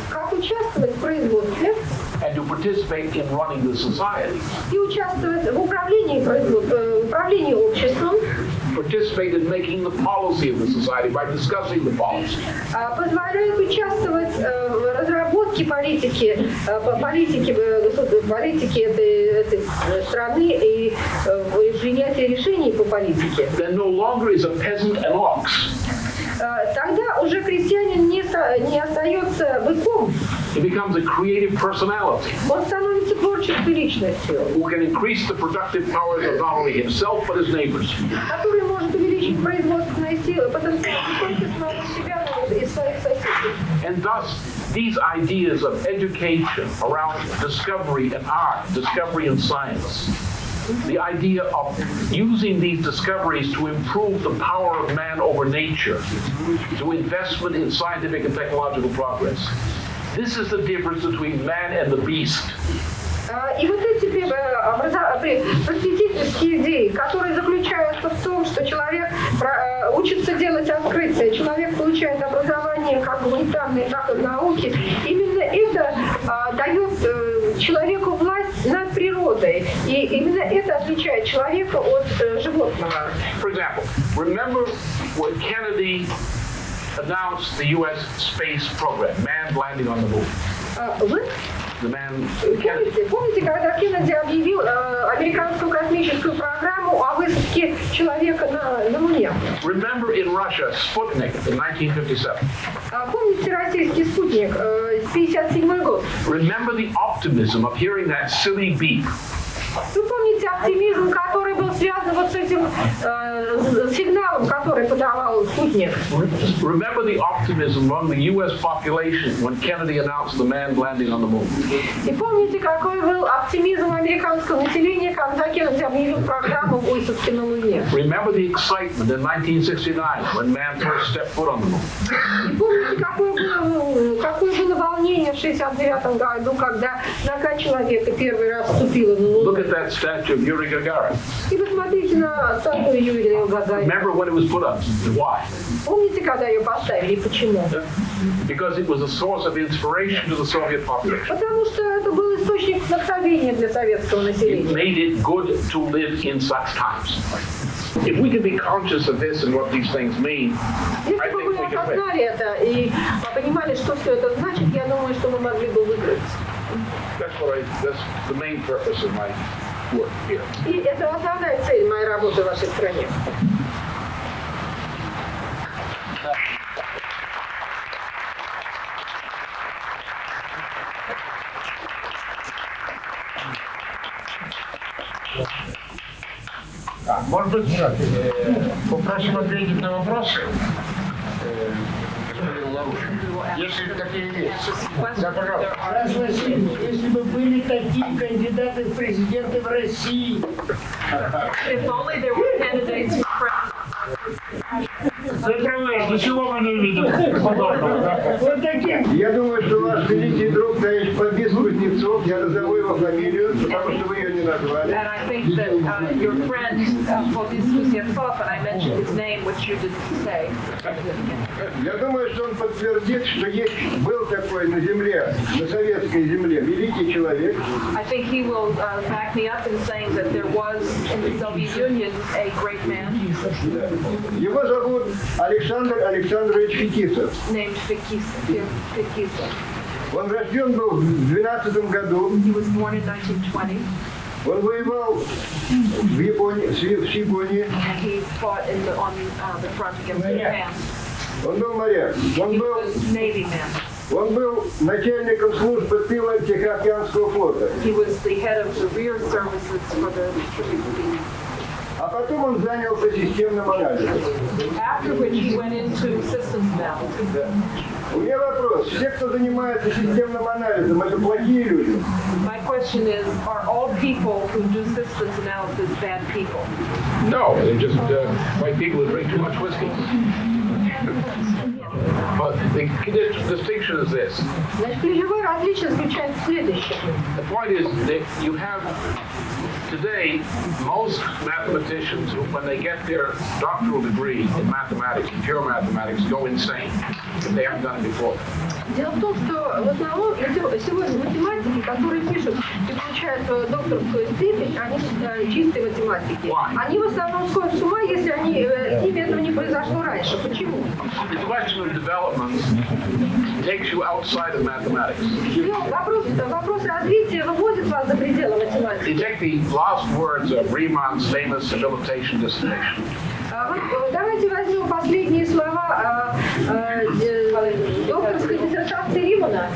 как участвовать в производстве and to participate in running the society, и участвовать в управлении обществом, participate in making the policy of the society by discussing the policy. Позволяет участвовать в разработке политики этой страны и в принятии решений по политике. Then no longer is a peasant an ox. Тогда уже крестьянин не остается быком. He becomes a creative personality. Он становится творческой личностью, Who can increase the productive powers of not only himself but his neighbors. который может увеличить производственные силы, потенциал не только самого себя, но и своих соседей. And thus, these ideas of education around discovery and art, discovery and science, the idea of using these discoveries to improve the power of man over nature, to investment in scientific and technological progress. This is the difference between man and the beast. И вот эти просветительские идеи, которые заключаются в том, что человек учится делать открытия, человек получает образование как гуманитарное, так и в науке, именно это дает человеку власть над природой. И именно это отличает человека от животного. For example, remember when Kennedy announced the U.S. space program, manned landing on the moon. Помните, когда Кеннеди объявил американскую космическую программу о высадке человека на Луне? Remember in Russia, Sputnik in 1957. Помните российский спутник, 1957 год? Remember the optimism of hearing that silly beep. Вы помните оптимизм, который был связан вот с этим сигналом, который подавал спутник? Remember the optimism among the U.S. population when Kennedy announced the manned landing on the moon. И помните, какой был оптимизм американского населения, когда Кеннеди объявил программу высадки на Луне? Remember the excitement in 1969 when man first stepped foot on the moon. И помните, какое было волнение в 1969 году, когда нога человека первый раз ступила на Луну? Look at that statue of Yuri Gagarin. И посмотрите на статую Юрия Гагарина. Remember when it was put up? Why? Помните, когда ее поставили и почему? Because it was a source of inspiration to the Soviet population. Потому что это был источник вдохновения для советского It населения. made it good to live in such times. If we can be conscious of this and what these things mean, I Если бы think мы we can win. осознали это и понимали, что все это значит, я думаю, что мы могли бы выиграть. That's the main purpose of my work here. И это основная цель моей работы в вашей стране. Может быть, попросим ответить на вопросы господина Ларуши, если такие есть. Да, пожалуйста. Раз, Василий, если бы были такие кандидаты в президенты в России. If only there were candidates for president. Вы правы, ничего мы не видим подобного. Вот таким. Я думаю, что ваш великий друг, товарищ Побис Кузнецов, я назову его фамилию, потому что вы ее не назвали. And I think that your friend, Boris Kuznetsov, and I mentioned his name, which you didn't say. Я думаю, что он подтвердит, что был такой на земле, на советской земле, великий человек. I think he will back me up in saying that there was in the Soviet Union a great man. Его зовут Александр Александрович Фетисов. Named Fekisa. Он рожден был в 12 году. He was born in 1920. Он воевал в Японии, в Японии. And he fought on the front against Japan. Он был моряк. He was Navy man. Он был начальником службы тыла Тихоокеанского флота. He was the head of the rear services for the Pacific Fleet. А потом он занялся системным анализом. After which he went into systems analysis. У меня вопрос. Все, кто занимается системным анализом, это плохие люди? My question is, are all people who do systems analysis bad people? No, they're just white people who drink too much whiskey. But the distinction is this. Значит, ключевое различие заключается в следующем. The point is that you have today most mathematicians, when they get their doctoral degree in mathematics, in pure mathematics, go insane if they haven't done it before. Дело в том, что в основном сегодня математики, которые пишут и получают докторскую степень, они чистые математики. Они в основном сходят с ума, если с ними этого не произошло раньше. Почему? The question of development takes you outside of mathematics. Вопрос развития выводит вас за пределы математики. You take the last words of Riemann's famous habilitation dissertation. Давайте возьмем последние слова докторской диссертации Римана,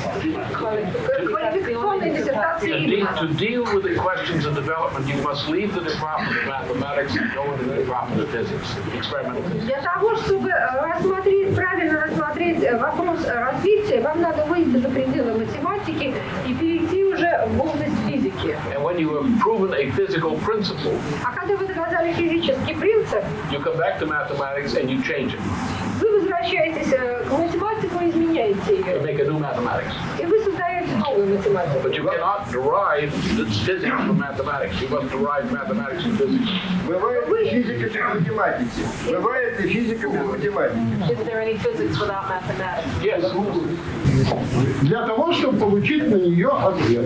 квалификационной диссертации Римана. To deal with the questions of development, you must leave the department of mathematics and go into the department of physics, experimental physics. Для того, чтобы правильно рассмотреть вопрос развития, вам надо выйти за пределы математики и перейти уже в область физики. And when you have proven a physical principle, А когда вы доказали физический принцип, you come back to mathematics and you change it. Вы возвращаетесь к математике и изменяете ее. You make a new mathematics. И вы создаете новую математику. But you cannot derive physics from mathematics. You must derive mathematics from physics. Бывает физика без математики. Бывает и физика без математики. Is there any physics without mathematics? Yes. Для того, чтобы получить на нее ответ.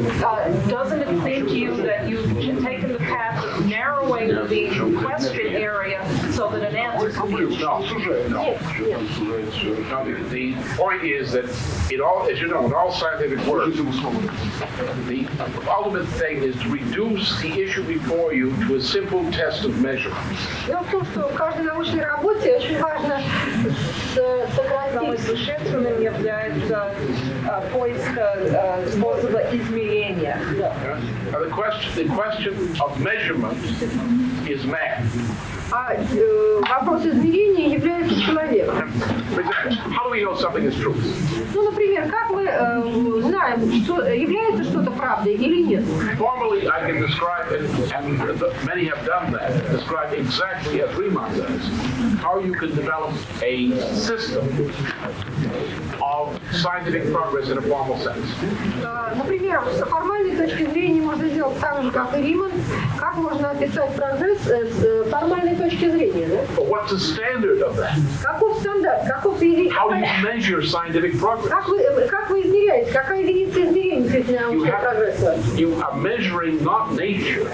Doesn't it seem to you that you've taken the path of narrowing the question area so that an answer can be achieved? No. Now, the point is that it all, as you know, in all scientific work, the ultimate thing is to reduce the issue before you to a simple test of measurement. Дело в том, что в каждой научной работе очень важно Самым сократить. существенным является поиск способа измерения. Now, the question of measurement is math. а вопрос измерения является человеком. How do we know something is true? Ну, например, как мы знаем, что является что-то правдой или нет? Formally, I can describe, and many have done that, describe exactly as Riemann does, how you can develop a system of scientific progress in a formal sense. Например, с формальной точки зрения можно сделать так же, как и Риман. Как можно описать прогресс с формальной точки зрения? Да? But what's the standard of that? Каков стандарт? Каков How do you measure scientific progress? Как вы измеряете? Какая единица измерения научного прогресса? You are measuring not nature,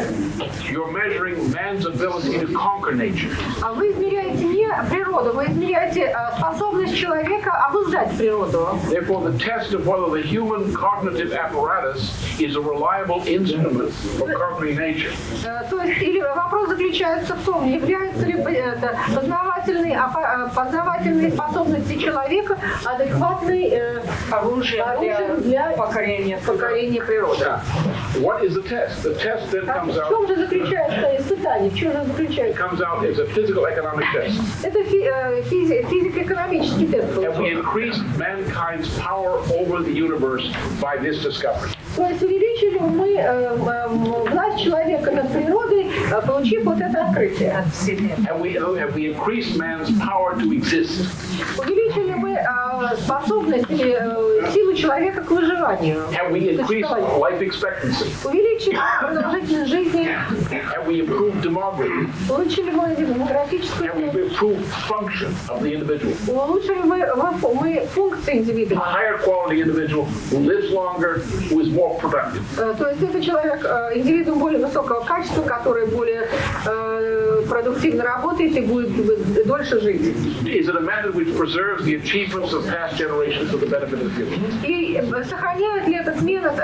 you're measuring man's ability to conquer nature. А вы измеряете не природу, вы измеряете способность человека обуздать природу. Therefore, the test of whether the human cognitive apparatus is a reliable instrument for conquering nature. То есть, или вопрос заключается в том, являются ли познавательные способности человека адекватной оружием для покорения природы. What is the test? The test then comes out. В чем же заключается испытание? В чем же заключается? It comes out as a physical economic test. Это физико-экономический тест. And we increase mankind's power over the universe by this discovery. То есть увеличили мы власть человека над природой, получив вот это открытие. And we increase man's power to exist. Увеличили мы способность или силу человека к выживанию. And we increase life expectancy. Увеличили продолжительность жизни. And we improve demography. Улучшили мы демографическую. And we improve function of the individual. Улучшили мы функции индивидуума. A higher quality individual who lives longer, who is more productive. То есть это человек, индивидуум более высокого качества, который более продуктивно работает и будет дольше жить. Is it a method which preserves the achievements of past generations for the benefit of the future? И сохраняет ли этот метод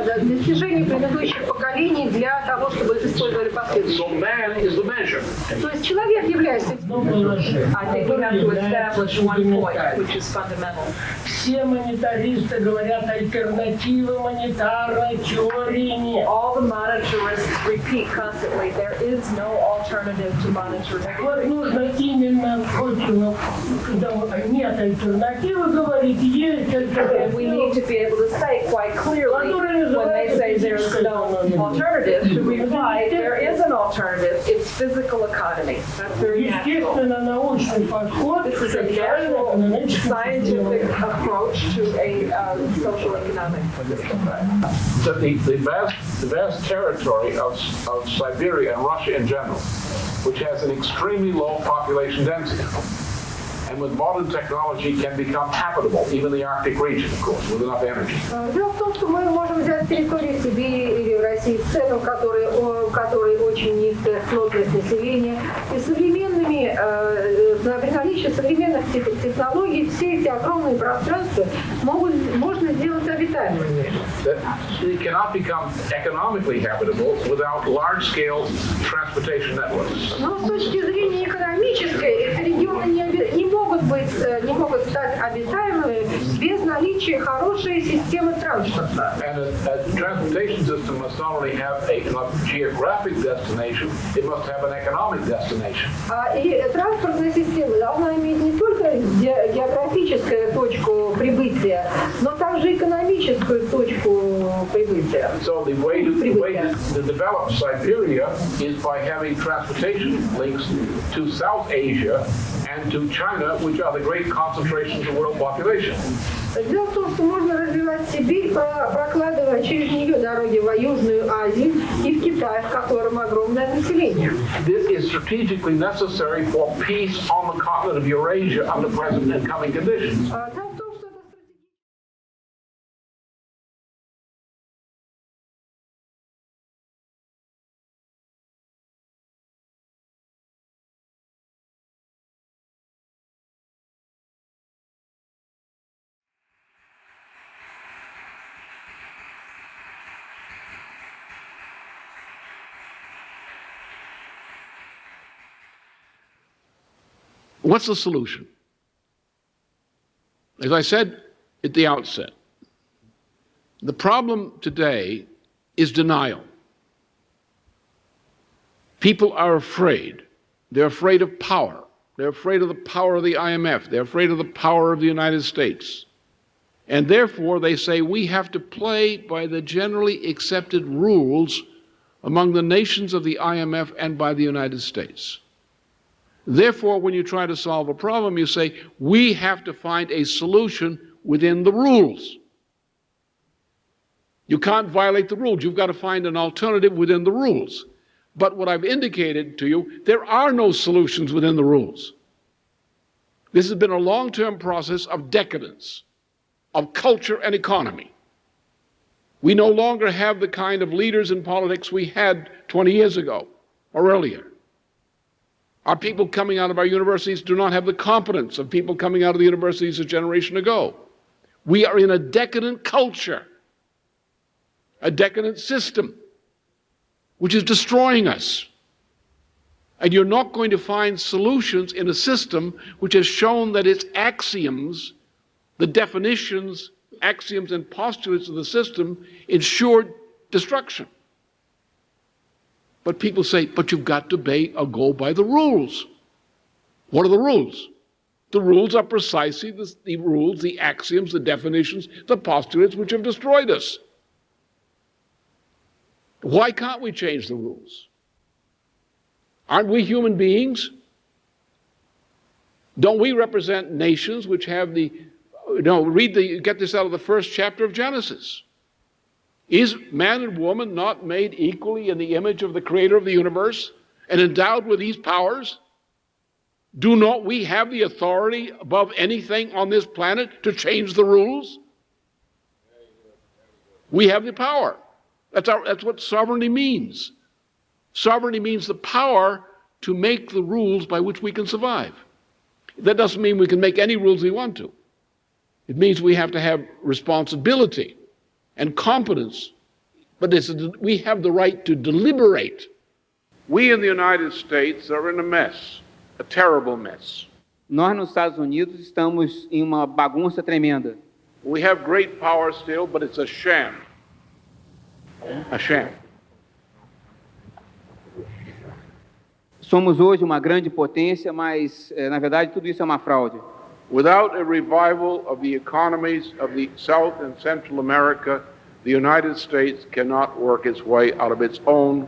достижений предыдущих поколений для того, чтобы их использовали последующие? So man is the measure. То есть человек является. I think we have to establish one point, which is fundamental. Все монетаристы говорят, альтернативы монетарной теории нет. All the monetarists repeat constantly, there is no alternative to monetary. Вот нужно именно, когда нет альтернативы, говорить, есть альтернатива. And we need to be able to say quite clearly when they say there is no alternative, to reply there is an alternative. It's physical economy. That's very natural. Естественно-научный подход. This is a natural scientific approach to a social economic system. The vast territory of Siberia and Russia in general, which has an extremely low population density, and with modern technology can become habitable, even the Arctic region, of course, with enough energy. Дело в том, что мы можем взять территорию Сибири или в России в целом, у которой очень низкая плотность населения, и современными, при наличии современных технологий все эти огромные пространства можно сделать обитаемыми. It cannot become economically habitable without large-scale transportation networks. Но с точки зрения экономической, эти регионы не могут стать обитаемыми без наличия хорошей системы транспорта. And a transportation system must not only have a geographic destination, it must have an economic destination. И транспортная система должна иметь не только географическую точку прибытия, но также экономическую точку прибытия. So the way to develop Siberia is by having transportation links to South Asia and to China, which are the great concentrations of world population. Дело в том, что можно развивать Сибирь, прокладывая через нее дороги в Южную Азию и в Китай, в котором огромное население. This is strategically necessary for peace on the continent of Eurasia under present and coming conditions. What's the solution? As I said at the outset, the problem today is denial. People are afraid They're afraid of power. They're afraid of the power of the IMF. They're afraid of the power of the United States. And therefore, they say we have to play by the generally accepted rules among the nations of the IMF and by the United States. Therefore, when you try to solve a problem, you say, we have to find a solution within the rules. You can't violate the rules. You've got to find an alternative within the rules. But what I've indicated to you, there are no solutions within the rules. This has been a long-term process of decadence, of culture and economy. We no longer have the kind of leaders in politics we had 20 years ago or earlier. Our people coming out of our universities do not have the competence of people coming out of the universities a generation ago. We are in a decadent culture, a decadent system, which is destroying us. And you're not going to find solutions in a system which has shown that its axioms, the definitions, axioms, and postulates of the system ensure destruction. But people say, but you've got to go by the rules. What are the rules? The rules are precisely the rules, the axioms, the definitions, the postulates which have destroyed us. Why can't we change the rules? Aren't we human beings? Don't we represent nations which have get this out of the first chapter of Genesis. Is man and woman not made equally in the image of the creator of the universe and endowed with these powers? Do not we have the authority above anything on this planet to change the rules? We have the power. That's what sovereignty means. Sovereignty means the power to make the rules by which we can survive. That doesn't mean we can make any rules we want to. It means we have to have responsibility and competence, but we have the right to deliberate. We in the United States are in a mess, a terrible mess. Nós nos Estados Unidos estamos em uma bagunça tremenda. We have great power still, but it's a sham. A sham. Somos hoje uma grande potência, mas na verdade tudo isso é uma fraude. Without a revival of the economies of the South and Central America, the United States cannot work its way out of its own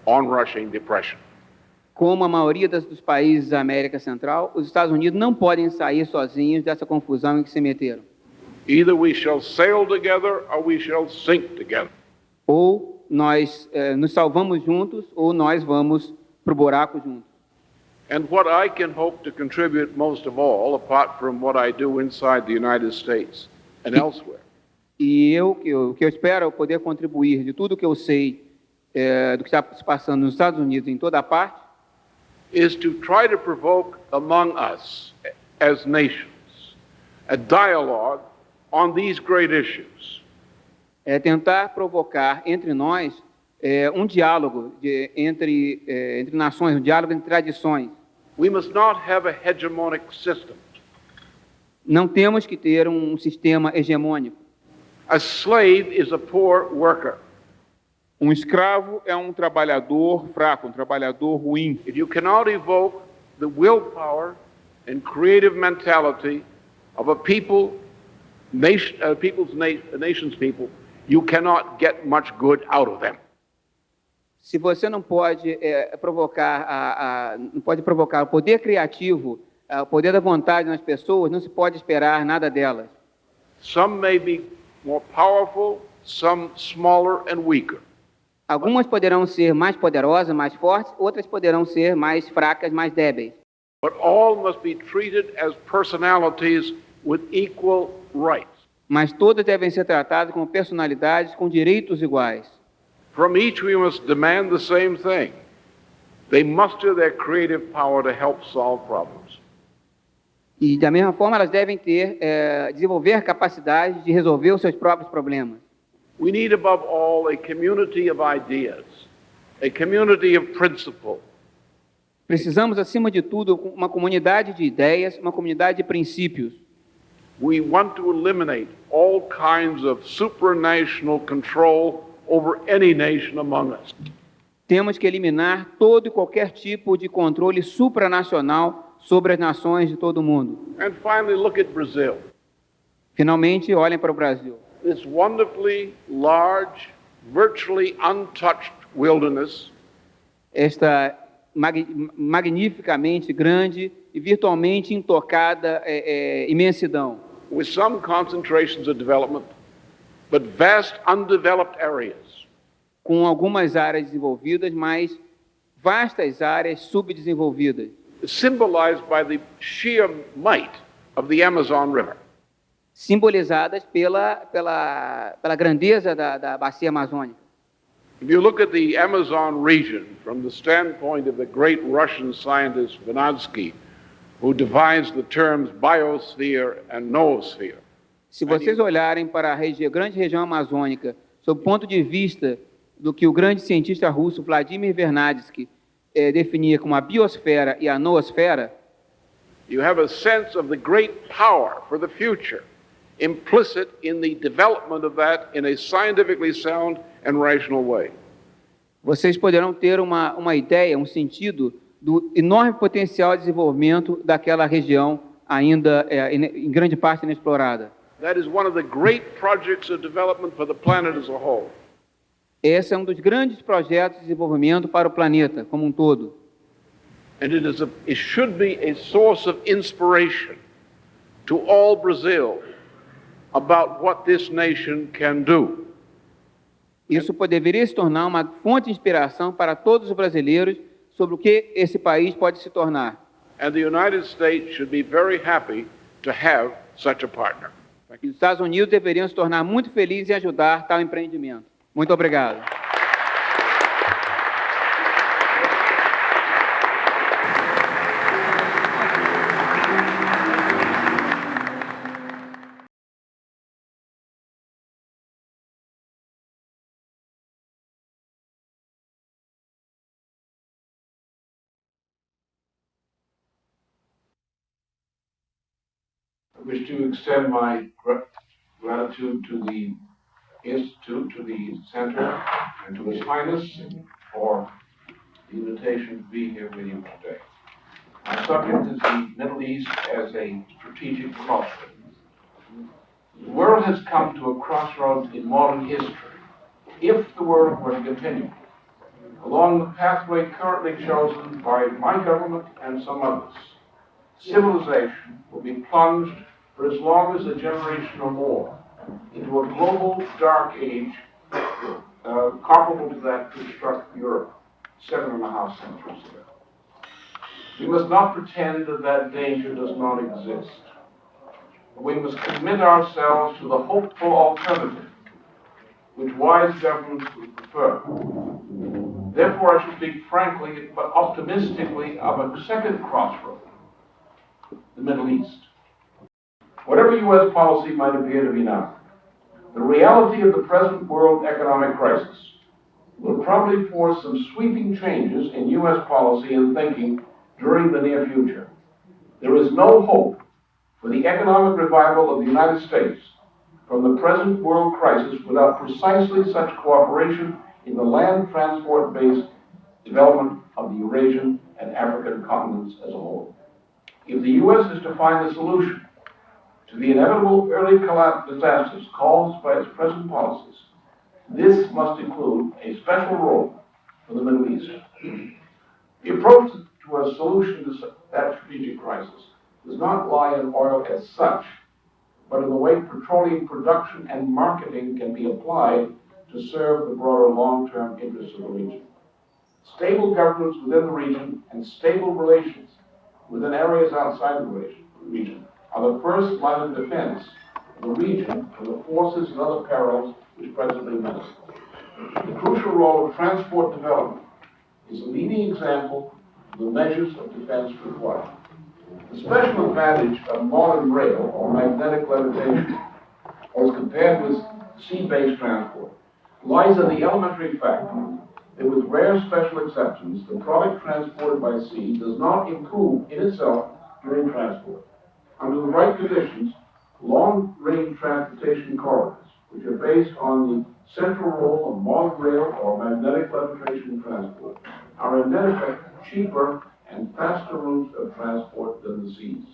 onrushing depression. Como a maioria dos países da América Central, os Estados Unidos não podem sair sozinhos dessa confusão em que se meteram. Either we shall sail together or we shall sink together. Ou nós nos salvamos juntos, ou nós vamos pro buraco juntos. And what I can hope to contribute most of all, apart from what I do inside the United States and elsewhere. E o que eu espero é poder contribuir de tudo que eu sei do que está se passando nos Estados Unidos em toda a parte, is to try to provoke among us as nations a dialogue on these great issues. É tentar provocar entre nós um diálogo entre nações, um diálogo entre tradições. We must not have a hegemonic system. Não temos que ter um sistema hegemônico. A slave is a poor worker. Um escravo é um trabalhador fraco, um trabalhador ruim. If you cannot evoke the willpower and creative mentality of a nation's people, you cannot get much good out of them. Se você não pode provocar o poder criativo, o poder da vontade nas pessoas, não se pode esperar nada delas. Some may be more powerful, some smaller and weaker. Algumas poderão ser mais poderosas, mais fortes, outras poderão ser mais fracas, mais débeis. But all must be treated as personalities with equal rights. Mas todas devem ser tratadas como personalidades com direitos iguais. From each we must demand the same thing. They muster their creative power to help solve problems. E da mesma forma elas devem desenvolver capacidade de resolver os seus próprios problemas. We need above all a community of ideas, a community of principle. Precisamos acima de tudo uma comunidade de ideias, uma comunidade de princípios. We want to eliminate all kinds of supranational control over any nation among us. Temos que eliminar todo e qualquer tipo de controle supranacional sobre as nações de todo o mundo. And finally, look at Brazil. Finalmente, olhem para o Brasil. This wonderfully large, virtually untouched wilderness. Esta magnificamente grande e virtualmente intocada imensidão. With some concentrations of development, but vast undeveloped areas. Com algumas áreas desenvolvidas, mas vastas áreas subdesenvolvidas. Symbolized by the sheer might of the Amazon River. Simbolizadas pela grandeza da bacia amazônica. If you look at the Amazon region from the standpoint of the great Russian scientist Vernadsky, who defines the terms biosphere and noosphere. Se vocês olharem para a grande região amazônica, sob o ponto de vista do que o grande cientista russo Vladimir Vernadsky definia como a biosfera e a noosfera, you have a sense of the great power for the future implicit in the development of that in a scientifically sound and rational way. Vocês poderão ter uma ideia, um sentido do enorme potencial de desenvolvimento daquela região ainda em grande parte inexplorada. That is one of the great projects of development for the planet as a whole. Esse é um dos grandes projetos de desenvolvimento para o planeta como um todo. And it should be a source of inspiration to all Brazil about what this nation can do. Isso deveria se tornar uma fonte de inspiração para todos os brasileiros sobre o que esse país pode se tornar. And the United States should be very happy to have such a partner. E os Estados Unidos deveriam se tornar muito felizes em ajudar tal empreendimento. Muito obrigado. I wish to extend my gratitude to the Institute, to the Center, and to His Highness for the invitation to be here with you today. My subject is the Middle East as a strategic crossroads. The world has come to a crossroads in modern history, if the world were to continue along the pathway currently chosen by my government and some others. Civilization will be plunged for as long as a generation or more into a global dark age comparable to that which struck Europe 7.5 centuries ago. We must not pretend that that danger does not exist. We must commit ourselves to the hopeful alternative which wise governments would prefer. Therefore, I should speak frankly but optimistically of a second crossroad, the Middle East. Whatever U.S. policy might appear to be now, the reality of the present world economic crisis will probably force some sweeping changes in U.S. policy and thinking during the near future. There is no hope for the economic revival of the United States from the present world crisis without precisely such cooperation in the land transport-based development of the Eurasian and African continents as a whole. If the U.S. is to find a solution to the inevitable early disasters caused by its present policies, this must include a special role for the Middle East. The approach to a solution to that strategic crisis does not lie in oil as such, but in the way petroleum production and marketing can be applied to serve the broader long-term interests of the region. Stable governments within the region and stable relations within areas outside the region are the first line of defense of the region from the forces and other perils which presently menace it. The crucial role of transport development is a leading example of the measures of defense required. The special advantage of modern rail or magnetic levitation, as compared with sea-based transport, lies in the elementary fact that with rare special exceptions, the product transported by sea does not improve in itself during transport. Under the right conditions, long-range transportation corridors, which are based on the central role of monorail or magnetic levitation transport are in net effect cheaper and faster routes of transport than the seas.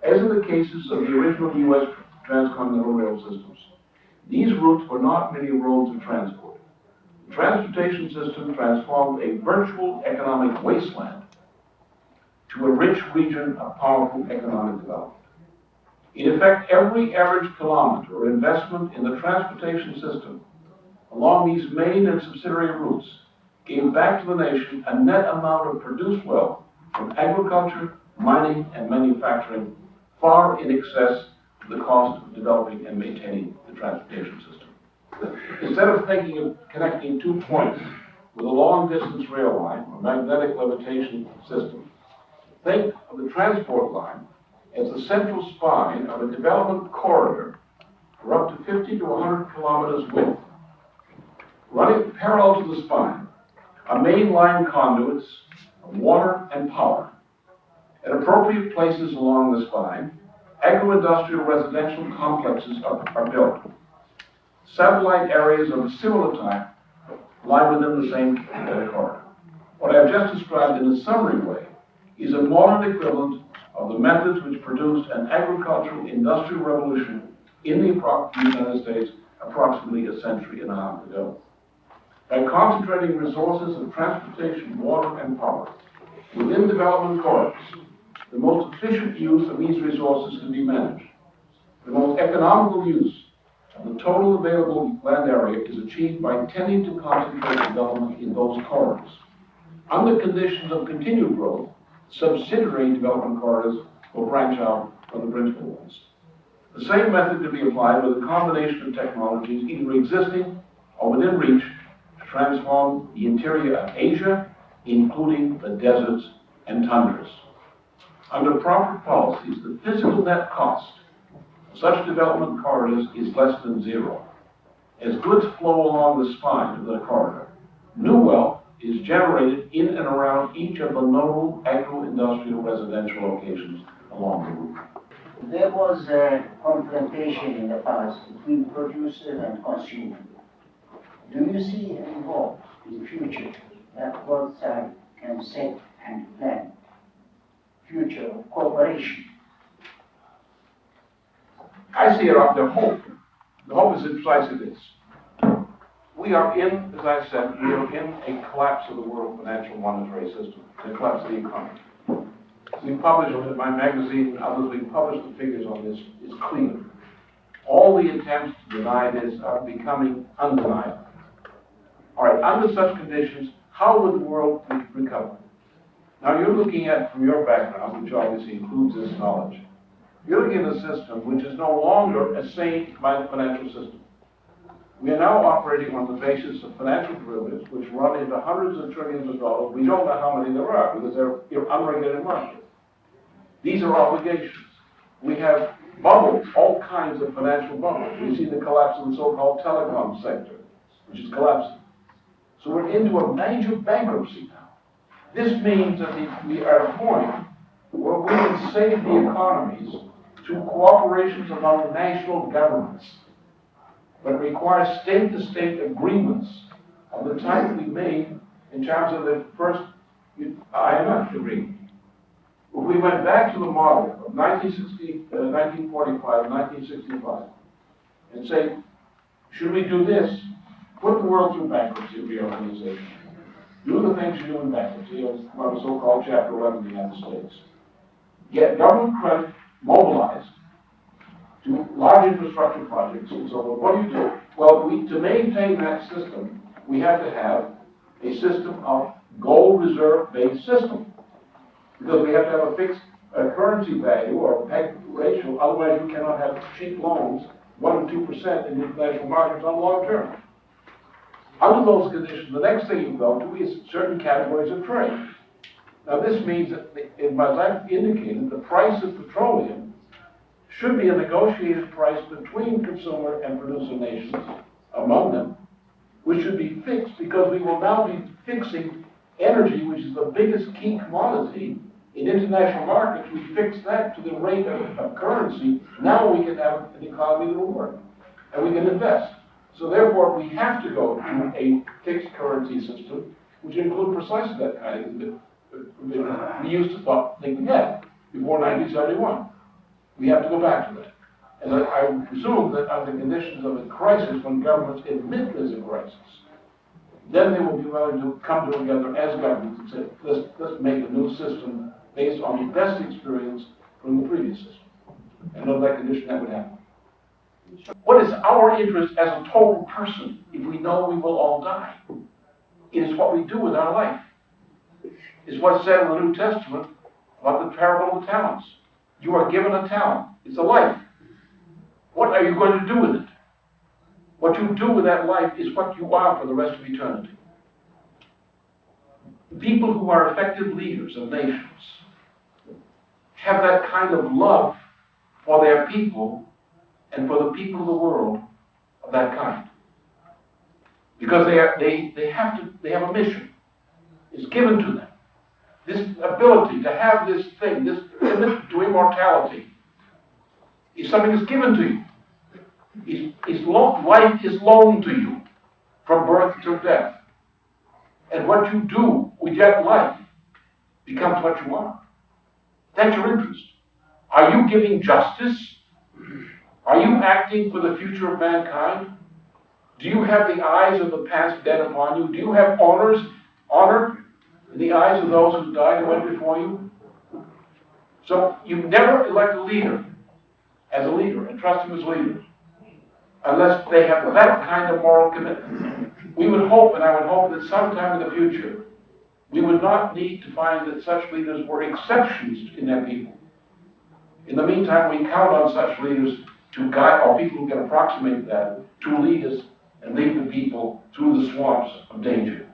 As in the cases of the original U.S. transcontinental rail systems, these routes were not merely roads of transport. The transportation system transformed a virtual economic wasteland to a rich region of powerful economic development. In effect, every average kilometer or investment in the transportation system along these main and subsidiary routes gave back to the nation a net amount of produced wealth from agriculture, mining, and manufacturing far in excess of the cost of developing and maintaining the transportation system. Instead of thinking of connecting 2 points with a long-distance rail line or magnetic levitation system, think of the transport line as the central spine of a development corridor for up to 50 to 100 kilometers width. Running parallel to the spine are main line conduits of water and power. At appropriate places along the spine, agro-industrial residential complexes are built. Satellite areas of a similar type lie within the same corridor. What I have just described in a summary way is a modern equivalent of the methods which produced an agricultural industrial revolution in the United States approximately a century and a half ago. By concentrating resources of transportation, water, and power within development corridors, the most efficient use of these resources can be managed. The most economical use of the total available land area is achieved by tending to concentrate development in those corridors. Under conditions of continued growth, subsidiary development corridors will branch out from the principal ones. The same method can be applied with a combination of technologies either existing or within reach to transform the interior of Asia, including the deserts and tundras. Under proper policies, the physical net cost of such development corridors is less than zero. As goods flow along the spine of the corridor, new wealth is generated in and around each of the nodal agro-industrial residential locations along the route. There was a confrontation in the past between producer and consumer. Do you see any hope in the future that both sides can set and plan future of cooperation? I see it up the hope. The hope is precisely this. We are in, as I said, we are in a collapse of the world financial monetary system, a collapse of the economy. We published in my magazine and others, we published the figures on this. It's clear. All the attempts to deny this are becoming undeniable. All right, under such conditions, how would the world recover? Now you're looking at, from your background, which obviously includes this knowledge, you're looking at a system which is no longer a sane financial system. We are now operating on the basis of financial derivatives which run into hundreds of trillions of dollars. We don't know how many there are because they're unregulated markets. These are obligations. We have bubbles, all kinds of financial bubbles. We see the collapse of the so-called telecom sector, which is collapsing. So we're into a major bankruptcy now. This means that we are at a point where we can save the economies through cooperations among national governments, but requires state-to-state agreements of the type we made in terms of the first IMF agreement. If we went back to the model of 1945, 1965, and say, should we do this? Put the world through bankruptcy reorganization. Do the things you do in bankruptcy, or the so-called Chapter 11 in the United States. Get government credit mobilized to large infrastructure projects and so on. What do? Well, to maintain that system, we have to have a system of gold reserve-based system. Because we have to have a fixed currency value or a peg ratio, otherwise you cannot have cheap loans, 1 or 2% in international markets on long term. Under those conditions, the next thing you go to is certain categories of trade. Now this means that, as I've indicated, the price of petroleum should be a negotiated price between consumer and producer nations, among them, which should be fixed because we will now be fixing energy, which is the biggest key commodity in international markets. We fix that to the rate of currency. Now we can have an economy that will work, and we can invest. So therefore, we have to go to a fixed currency system, which includes precisely that kind of provision we used to think we had before 1971. We have to go back to that. And I would presume that under conditions of a crisis, when governments admit there's a crisis, then they will be willing to come together as governments and say, let's make a new system based on the best experience from the previous system. And under that condition, that would happen. What is our interest as a total person if we know we will all die? It is what we do with our life. It's what's said in the New Testament about the parable of the talents. You are given a talent. It's a life. What are you going to do with it? What you do with that life is what you are for the rest of eternity. The people who are effective leaders of nations have that kind of love for their people and for the people of the world of that kind. Because they have a mission. It's given to them. This ability to have this thing, this commitment to immortality, is something that's given to you. Life is loaned to you from birth to death. And what you do with that life becomes what you are. That's your interest. Are you giving justice? Are you acting for the future of mankind? Do you have the eyes of the past dead upon you? Do you have honor in the eyes of those who died and went before you? So you never elect a leader as a leader and trust him as leader unless they have that kind of moral commitment. We would hope, and I would hope that sometime in the future, we would not need to find that such leaders were exceptions in their people. In the meantime, we count on such leaders to guide, or people who can approximate that, to lead us and lead the people through the swamps of danger.